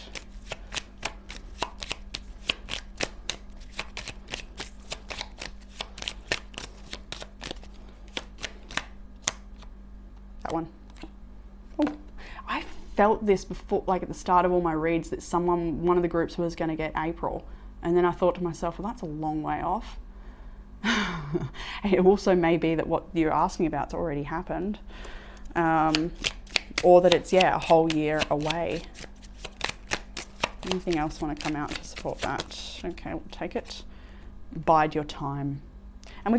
That one. Oh, I felt this before, like at the start of all my reads, that one of the groups was going to get April. And then I thought to myself, well, that's a long way off. It also may be that what you're asking about's already happened. Or that it's, a whole year away. Anything else want to come out to support that? Okay, we'll take it. Bide your time. And we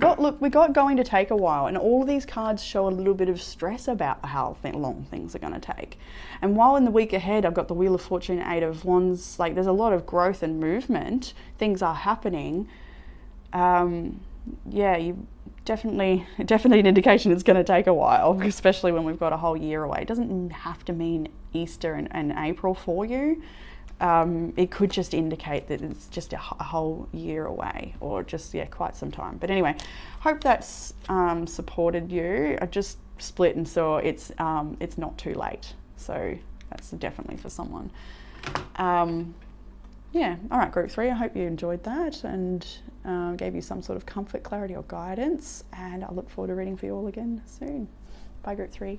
got going to take a while, and all of these cards show a little bit of stress about how long things are going to take. And while in the week ahead, I've got the Wheel of Fortune, 8 of Wands, like there's a lot of growth and movement. Things are happening. You definitely an indication it's going to take a while, especially when we've got a whole year away. It doesn't have to mean Easter and April for you. It could just indicate that it's just a whole year away, or just quite some time. But anyway, hope that's supported you. I just split and saw it's not too late, so that's definitely for someone. All right, group 3, I hope you enjoyed that and gave you some sort of comfort, clarity or guidance, and I look forward to reading for you all again soon. Bye, group 3.